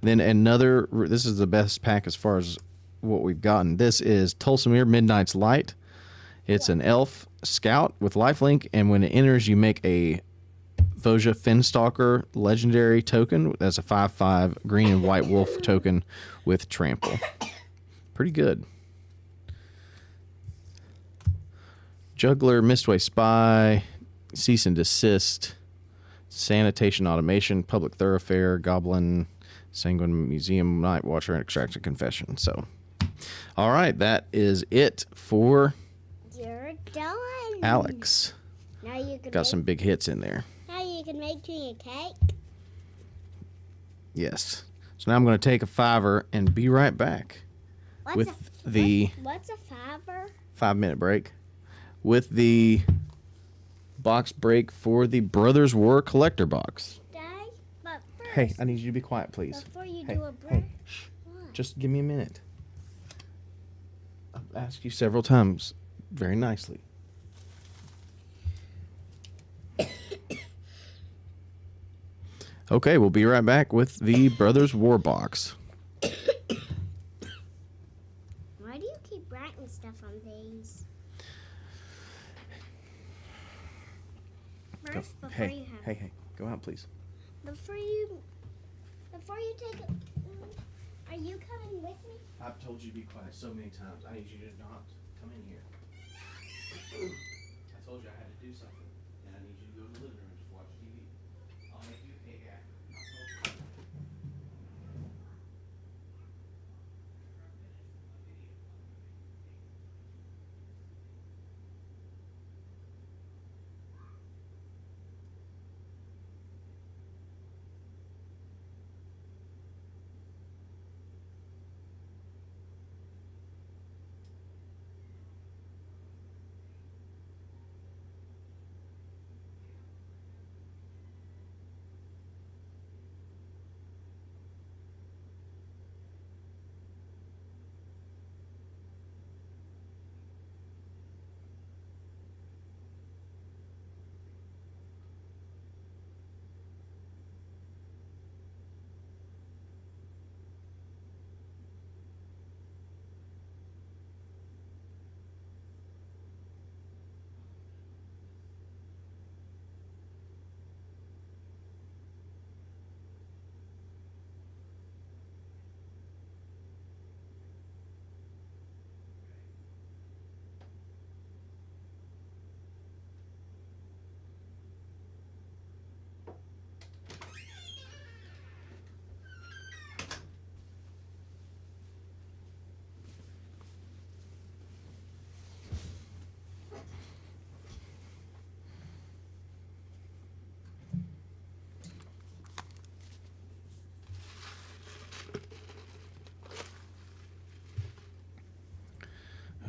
Then another, this is the best pack as far as what we've gotten. This is Tulsamere Midnight's Light. It's an elf scout with lifelink, and when it enters, you make a Voja Finstalker legendary token. That's a 5/5 green and white wolf token with trample. Pretty good. Juggler, Mistway Spy, Cease and Desist, Sanitation Automation, Public Thoroughfare, Goblin, Sanguine Museum, Night Watcher, and Extraction Confession. So, all right, that is it for You're done. Alex. Now you can Got some big hits in there. Now you can make me a cake. Yes. So now I'm going to take a $5 and be right back with the What's a fiver? 5-minute break with the box break for the Brothers War collector box. Day, but first, Hey, I need you to be quiet, please. before you Hey, do a break, hey, just give me a minute. I've asked you several times very nicely. Okay, we'll be right back with the Brothers War box. why do you keep writing stuff on these? First, before you have, hey, go out, please. before you take a, are you coming with me? I've told you to be quiet so many times. I need you to not come in here. I told you I had to do something, and I need you to go to the living room and just watch TV. I'll make you pay back.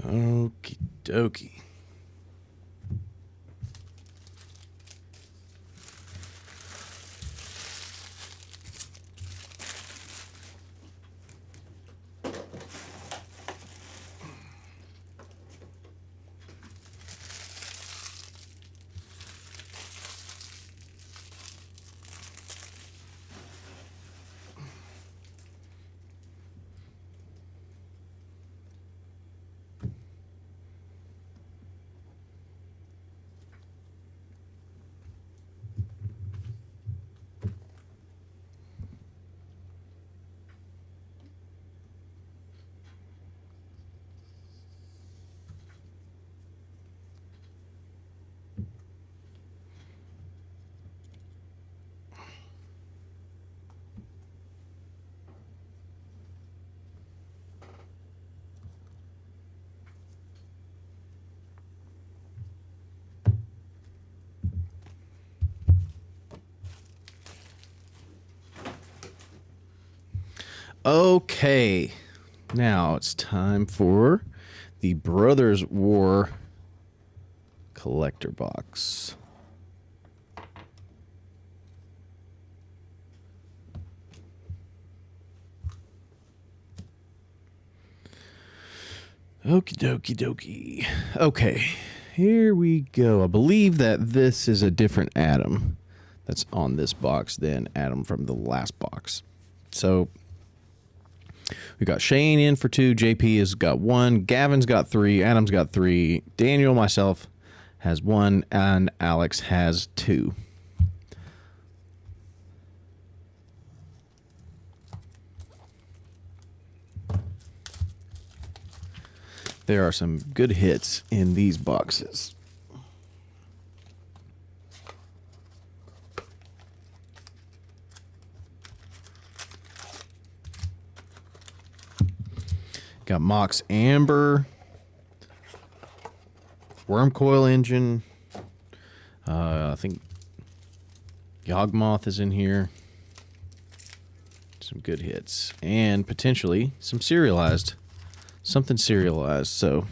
Okie dokie. Okay, now it's time for the Brothers War collector box. Okie dokie dokie. Okay, here we go. I believe that this is a different Adam that's on this box than Adam from the last box. So we got Shane in for 2. JP has got 1. Gavin's got 3. Adam's got 3. Daniel, myself, has 1. And Alex has 2. There are some good hits in these boxes. Got Mox Amber, Worm Coil Engine. I think Yawgmoth is in here. Some good hits. And potentially some serialized. Something serialized. So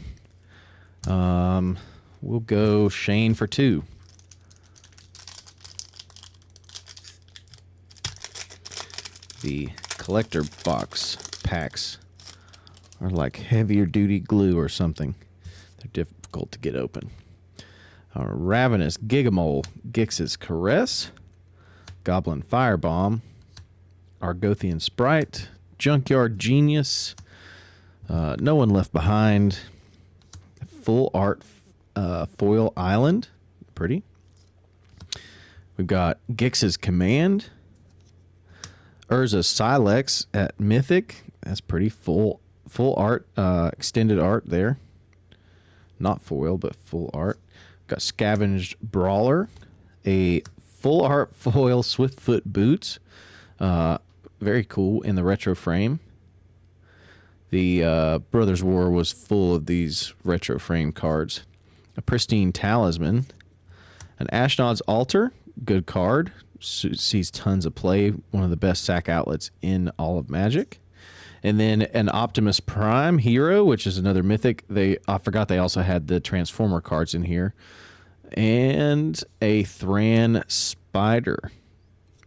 we'll go Shane for 2. The collector box packs are like heavier duty glue or something. They're difficult to get open. Ravenous Gigamole, Gix's Caress, Goblin Firebomb, Argothian Sprite, Junkyard Genius, No One Left Behind, Full Art Foil Island, pretty. We've got Gix's Command, Urza Silex at Mythic, that's pretty. Full art, extended art there. Not foil, but full art. Got Scavenged Brawler, a full art foil Swiftfoot Boots. Very cool in the retro frame. The Brothers War was full of these retro frame cards. A Pristine Talisman. An Ashnod's Altar, good card. Sees tons of play. One of the best sack outlets in all of Magic. And then an Optimus Prime Hero, which is another mythic. I forgot they also had the Transformer cards in here. And a Thran Spider,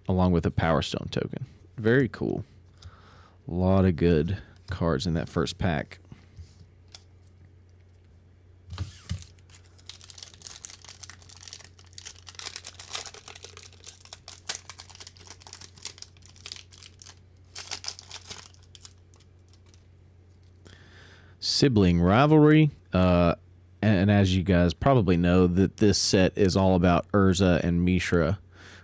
along with a Power Stone token. Very cool. A lot of good cards in that first pack. Sibling Rivalry, and as you guys probably know, that this set is all about Urza and Mishra,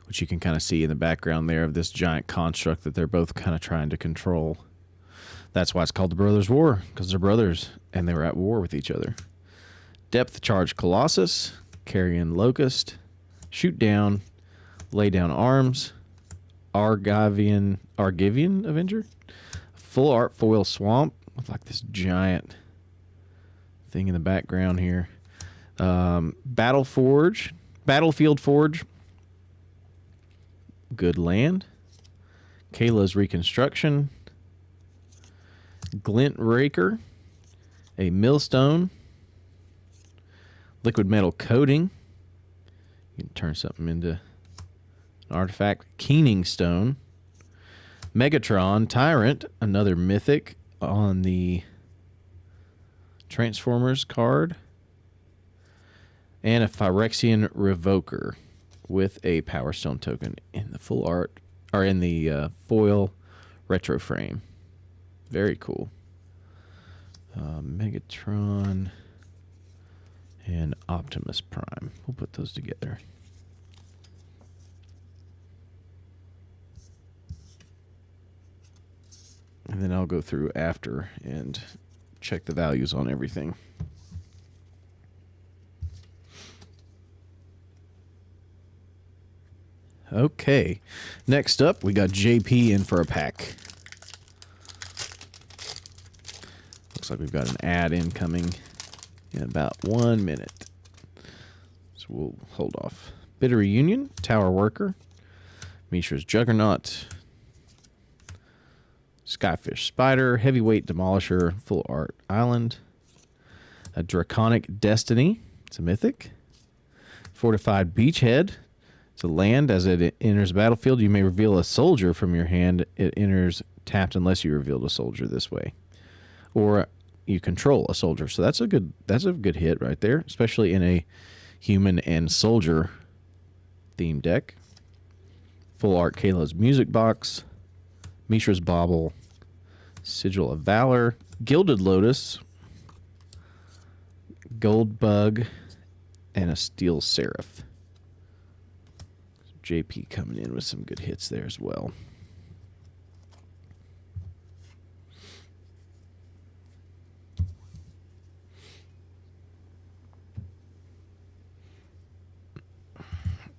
which you can kind of see in the background there of this giant construct that they're both kind of trying to control. That's why it's called the Brothers War, because they're brothers and they were at war with each other. Depth Charge Colossus, Carrion Locust, Shoot Down, Lay Down Arms, Argivian Avenger, Full Art Foil Swamp with like this giant thing in the background here. Battlefield Forge, Good Land, Kayla's Reconstruction, Glint Raker, a Millstone, Liquid Metal Coating. You can turn something into an artifact. Keening Stone, Megatron Tyrant, another mythic on the Transformers card, and a Phyrexian Revoker with a Power Stone token in the full art, or in the foil retro frame. Very cool. Megatron and Optimus Prime. We'll put those together. And then I'll go through after and check the values on everything. Okay. Next up, we got JP in for a pack. Looks like we've got an ad incoming in about 1 minute. So we'll hold off. Bitter Reunion, Tower Worker, Mishra's Juggernaut, Skyfish Spider, Heavyweight Demolisher, Full Art Island. A Draconic Destiny, it's a mythic. Fortified Beachhead, it's a land. As it enters the battlefield, you may reveal a soldier from your hand. It enters tapped unless you revealed a soldier this way. Or you control a soldier. So that's a good hit right there, especially in a human and soldier theme deck. Full Art Kayla's Music Box, Mishra's Bauble, Sigil of Valor, Gilded Lotus, Gold Bug, and a Steel Seraph. JP coming in with some good hits there as well.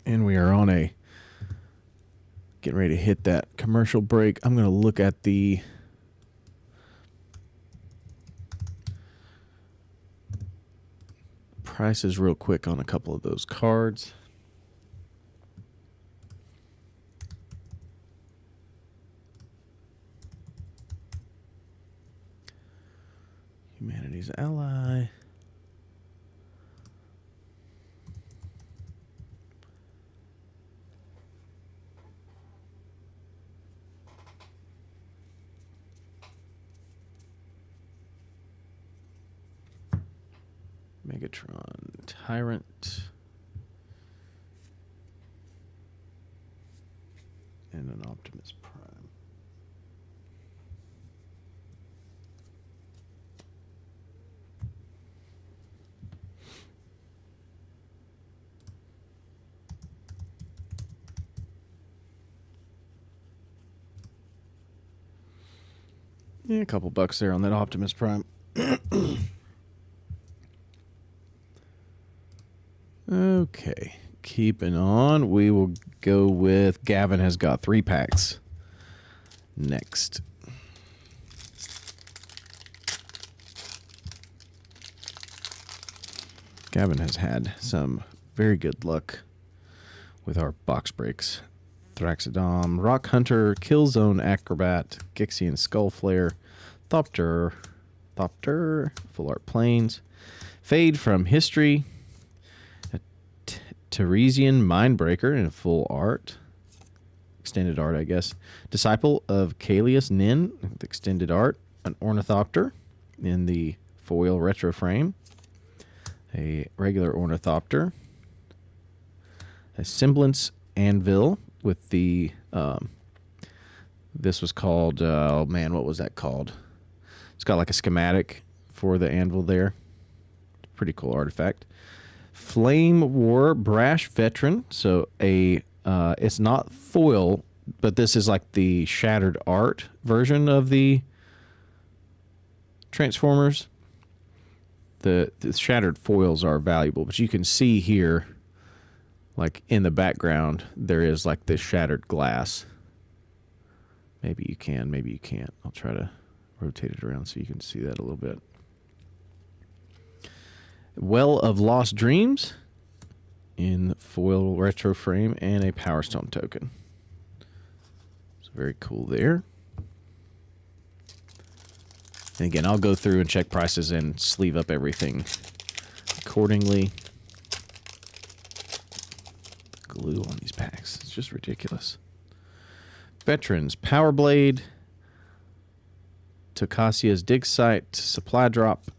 And we are on a getting ready to hit that commercial break. I'm going to look at the prices real quick on a couple of those cards. Humanity's Ally. Megatron Tyrant. And an Optimus Prime. Yeah, a couple bucks there on that Optimus Prime. Okay, keeping on. We will go with Gavin has got 3 packs. Next. Gavin has had some very good luck with our box breaks. Thraxodon, Rock Hunter, Killzone Acrobat, Gixian Skullflare, Thopter, Full Art Plains, Fade from History, Teresian Mindbreaker in full art. Extended art, I guess. Disciple of Kalius Nin with extended art. An Ornithopter in the foil retro frame. A regular Ornithopter. A Semblance Anvil with the... this was called... oh, man, what was that called? It's got like a schematic for the anvil there. Pretty cool artifact. Flame War Brash Veteran. So it's not foil, but this is like the shattered art version of the Transformers. The shattered foils are valuable, but you can see here, like in the background, there is like this shattered glass. Maybe you can, maybe you can't. I'll try to rotate it around so you can see that a little bit. Well of Lost Dreams in foil retro frame and a Power Stone token. So very cool there. And again, I'll go through and check prices and sleeve up everything accordingly. Glue on these packs. It's just ridiculous. Veterans, Power Blade, Tocasia's Dig Site, Supply Drop,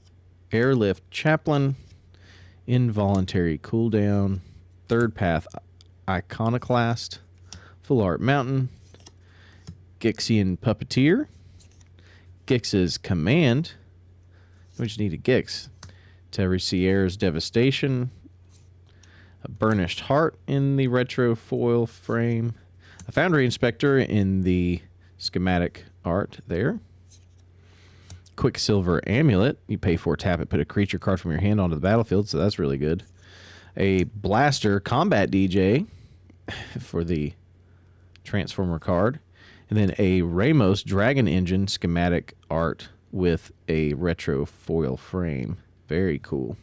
Airlift Chaplain, Involuntary Cooldown, Third Path Iconoclast, Full Art Mountain, Gixian Puppeteer, Gix's Command, we just need a Gix, Terry Sierra's Devastation, a Burnished Heart in the retro foil frame, a Foundry Inspector in the schematic art there, Quicksilver Amulet. You pay 4, tap it, put a creature card from your hand onto the battlefield, so that's really good. A Blaster Combat DJ for the Transformer card. And then a Ramos Dragon Engine schematic art with a retro foil frame. Very cool.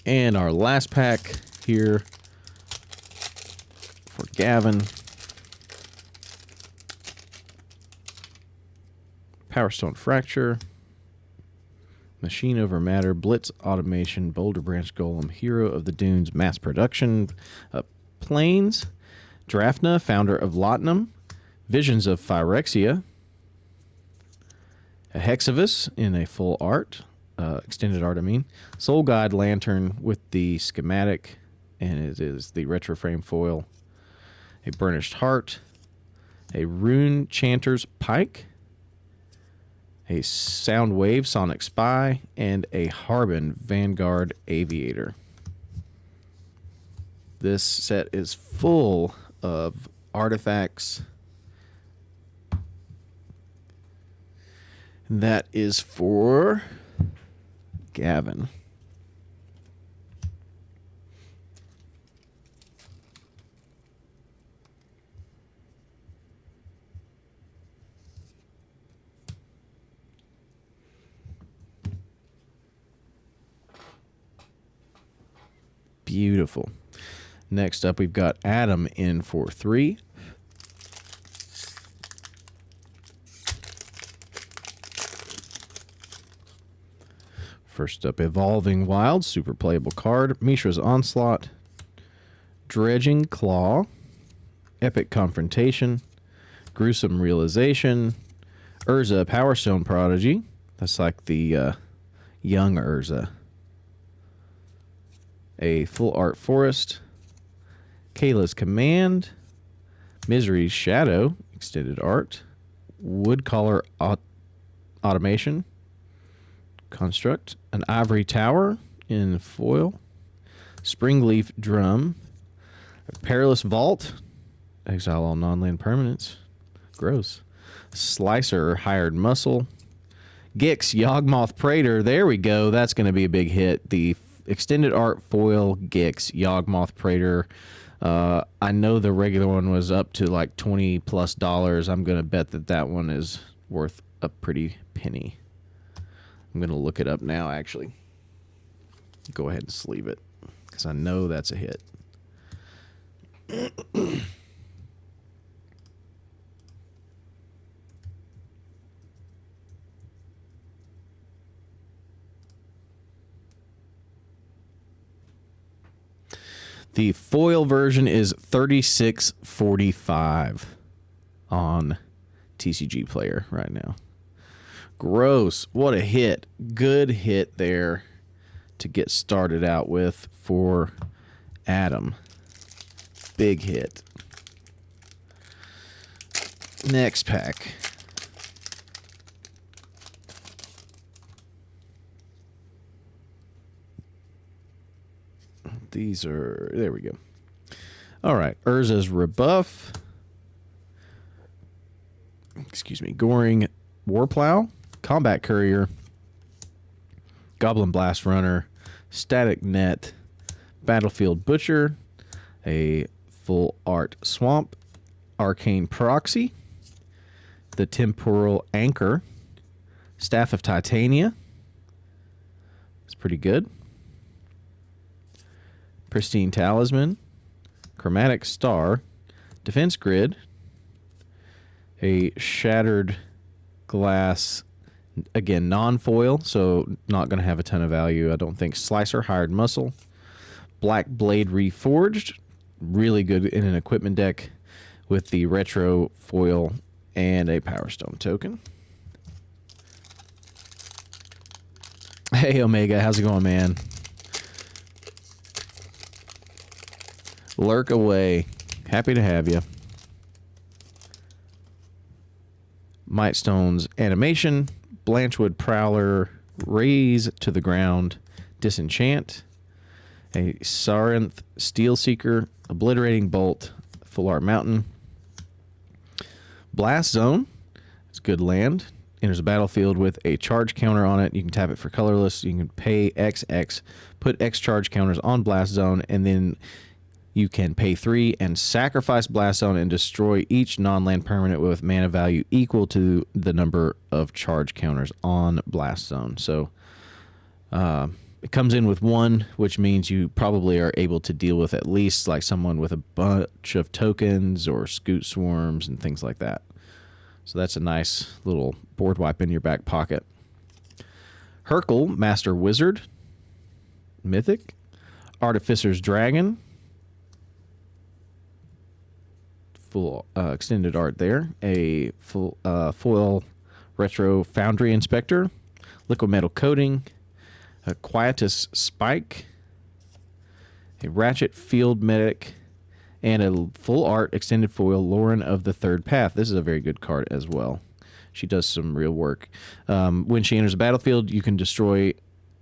And our last pack here for Gavin. Power Stone Fracture, Machine Over Matter, Blitz Automation, Boulder Branch Golem, Hero of the Dunes, Mass Production, Plains, Drafna, Founder of Lotnum, Visions of Phyrexia, a Hexavus in a full art, extended art, Soul Guide Lantern with the schematic, and it is the retro frame foil, a Burnished Heart, a Rune Chanter's Pike, a Soundwave Sonic Spy, and a Harbin Vanguard Aviator. This set is full of artifacts. And that is for Gavin. Beautiful. Next up, we've got Adam in for 3. First up, Evolving Wild, super playable card. Mishra's Onslaught, Dredging Claw, Epic Confrontation, Gruesome Realization, Urza Power Stone Prodigy. That's like the young Urza. A Full Art Forest, Kayla's Command, Misery's Shadow, extended art, Woodcaller Automation, Construct, an Ivory Tower in foil, Springleaf Drum, a Perilous Vault, exile all non-land permanents, gross, Slicer Hired Muscle, Gix Yawgmoth Praetor, there we go, that's going to be a big hit, the extended art foil Gix Yawgmoth Praetor. I know the regular one was up to like $20+. I'm going to bet that one is worth a pretty penny. I'm going to look it up now, actually. Go ahead and sleeve it, because I know that's a hit. The foil version is $36.45 on TCG Player right now. Gross. What a hit. Good hit there to get started out with for Adam. Big hit. Next pack. These are, there we go. All right, Urza's Rebuff. Excuse me, Goring Warplow, Combat Courier, Goblin Blast Runner, Static Net, Battlefield Butcher, a Full Art Swamp, Arcane Proxy, the Temporal Anchor, Staff of Titania. It's pretty good. Pristine Talisman, Chromatic Star, Defense Grid, a Shattered Glass, again, non-foil, so not going to have a ton of value, I don't think. Slicer Hired Muscle, Black Blade Reforged, really good in an equipment deck with the retro foil and a Power Stone token. Hey, Omega, how's it going, man? Lurk away. Happy to have you. Mightstone's Animation, Blanchwood Prowler, Raise to the Ground, Disenchant, a Sarinth Steel Seeker, Obliterating Bolt, Full Art Mountain, Blast Zone. It's good land. Enters a battlefield with a charge counter on it. You can tap it for colorless. You can pay XX, put X charge counters on Blast Zone, and then you can pay 3 and sacrifice Blast Zone and destroy each non-land permanent with mana value equal to the number of charge counters on Blast Zone. So it comes in with 1, which means you probably are able to deal with at least like someone with a bunch of tokens or Scoot Swarms and things like that. So that's a nice little board wipe in your back pocket. Hercule, Master Wizard. Mythic. Artificer's Dragon. Full extended art there. A full foil retro Foundry Inspector. Liquid Metal Coating. A Quietus Spike. A Ratchet Field Medic. And a full art extended foil Lauren of the Third Path. This is a very good card as well. She does some real work. When she enters the battlefield, you can destroy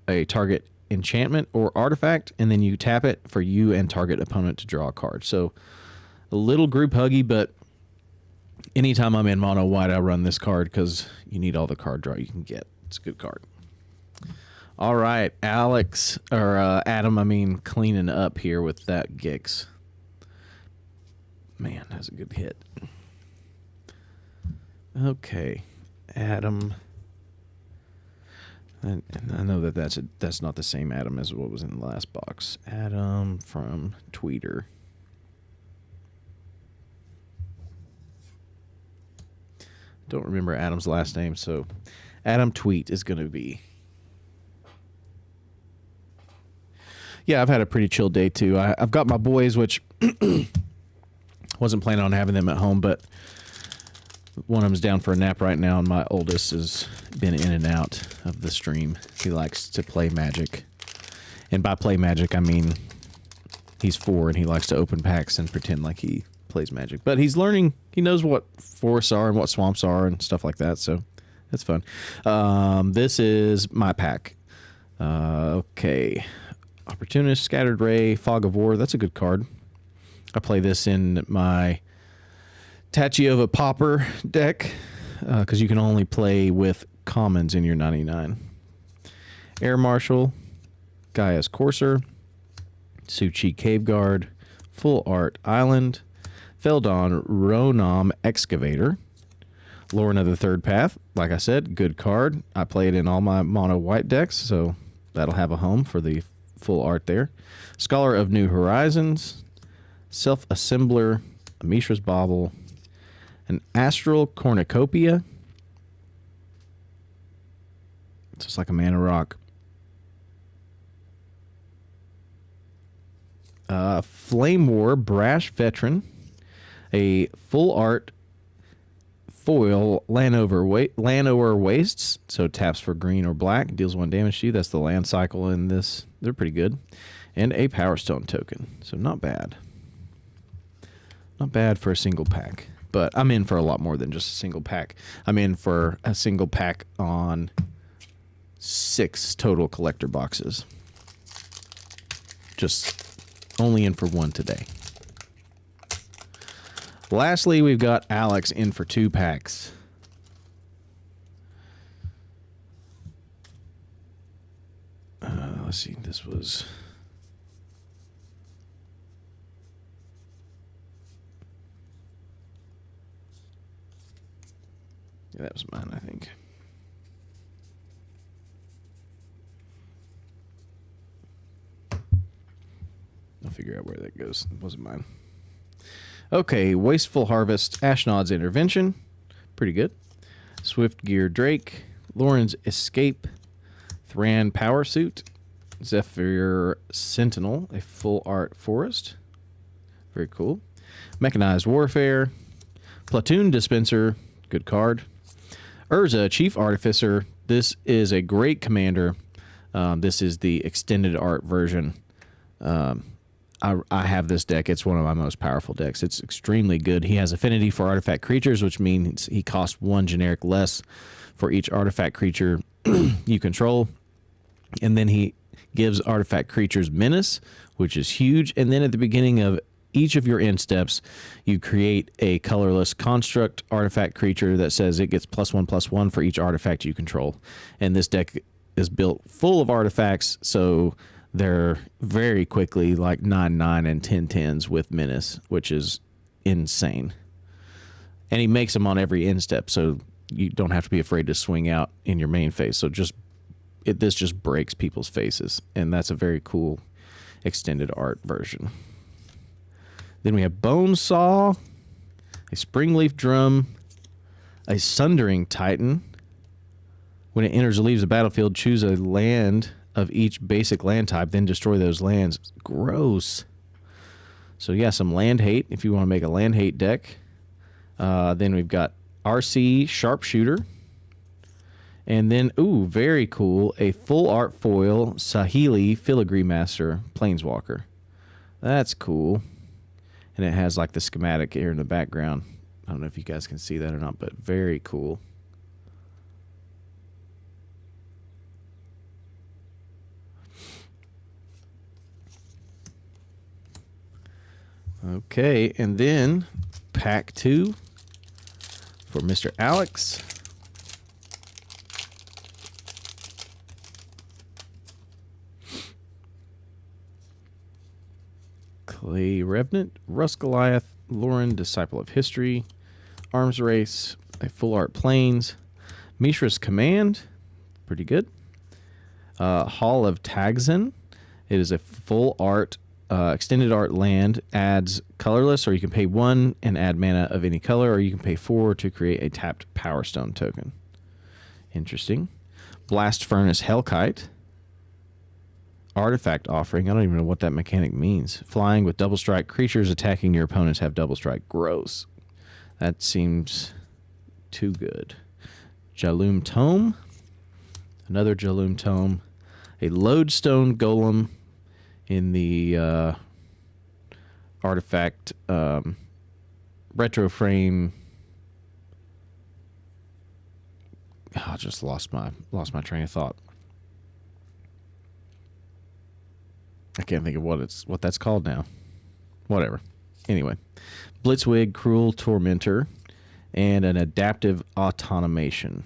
a target enchantment or artifact, and then you tap it for you and target opponent to draw a card. So a little group huggy, but anytime I'm in mono white, I run this card because you need all the card draw you can get. It's a good card. All right, Adam, cleaning up here with that Gix. Man, that's a good hit. Okay, Adam. And I know that's not the same Adam as what was in the last box. Adam from Tweeter. Don't remember Adam's last name, so Adam Tweet is going to be. Yeah, I've had a pretty chill day too. I've got my boys, which wasn't planning on having them at home, but one of them's down for a nap right now, and my oldest has been in and out of the stream. He likes to play Magic. And by play Magic, I mean he's 4 and he likes to open packs and pretend like he plays Magic. But he's learning. He knows what forests are and what swamps are and stuff like that, so that's fun. This is my pack. Okay. Opportunist, Scattered Ray, Fog of War. That's a good card. I play this in my Tachiova Pauper deck because you can only play with commons in your 99. Air Marshal, Gaia's Courser, Suchi Cave Guard, Full Art Island, Feldon Ronom Excavator, Lauren of the Third Path. Like I said, good card. I play it in all my mono white decks, so that'll have a home for the full art there. Scholar of New Horizons, Self-Assembler, Mishra's Bauble, an Astral Cornucopia. It's just like a mana rock. Flame War Brash Veteran, a full art foil Landover Wastes, so taps for green or black, deals 1 damage to you. That's the land cycle in this. They're pretty good. And a Power Stone token, so not bad. Not bad for a single pack, but I'm in for a lot more than just a single pack. I'm in for a single pack on 6 total collector boxes. Just only in for 1 today. Lastly, we've got Alex in for 2 packs. Let's see, this was... Yeah, that was mine, I think. I'll figure out where that goes. It wasn't mine. Okay, Wasteful Harvest, Ashnod's Intervention. Pretty good. Swift Gear Drake, Lauren's Escape, Thran Power Suit, Zephyr Sentinel, a full art forest. Very cool. Mechanized Warfare, Platoon Dispenser, good card. Urza, Chief Artificer. This is a great commander. This is the extended art version. I have this deck. It's one of my most powerful decks. It's extremely good. He has affinity for artifact creatures, which means he costs 1 generic less for each artifact creature you control. And then he gives artifact creatures menace, which is huge. And then at the beginning of each of your end steps, you create a colorless construct artifact creature that says it gets +1/+1 for each artifact you control. And this deck is built full of artifacts, so they're very quickly like 9/9 and 10/10s with menace, which is insane. And he makes them on every end step, so you don't have to be afraid to swing out in your main phase. So this just breaks people's faces, and that's a very cool extended art version. Then we have Bone Saw, a Springleaf Drum, A Sundering Titan. When it enters or leaves the battlefield, choose a land of each basic land type, then destroy those lands. Gross. So yeah, some land hate if you want to make a land hate deck. Then we've got RC Sharpshooter. And then, ooh, very cool, a full art foil Sahili Filigree Master Planeswalker. That's cool. And it has like the schematic here in the background. I don't know if you guys can see that or not, but very cool. Okay, and then pack 2 for Mr. Alex. Clay Revenant, Rust Goliath, Lauren, Disciple of History, Arms Race, a Full Art Plains, Mishra's Command, pretty good. Hall of Tagzin, it is a full art, extended art land, adds colorless, or you can pay 1 and add mana of any color, or you can pay 4 to create a tapped Power Stone token. Interesting. Blast Furnace Hellkite. Artifact Offering. I don't even know what that mechanic means. Flying with double strike. Creatures attacking your opponents have double strike. Gross. That seems too good. Jaloom Tome. Another Jaloom Tome. A Lodestone Golem in the artifact retro frame. Oh, I just lost my train of thought. I can't think of what that's called now. Whatever. Anyway, Blitzwig, Cruel Tormentor, and an Adaptive Automation.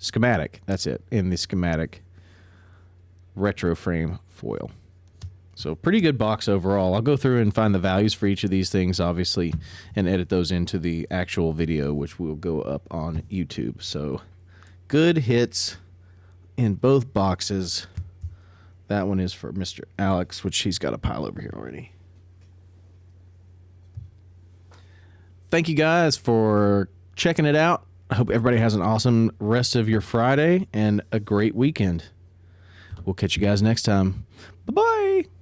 Schematic. That's it. In the schematic retro frame foil. So pretty good box overall. I'll go through and find the values for each of these things, obviously, and edit those into the actual video, which will go up on YouTube. So good hits in both boxes. That one is for Mr. Alex, which he's got a pile over here already. Thank you guys for checking it out. I hope everybody has an awesome rest of your Friday and a great weekend. We'll catch you guys next time. Bye-bye.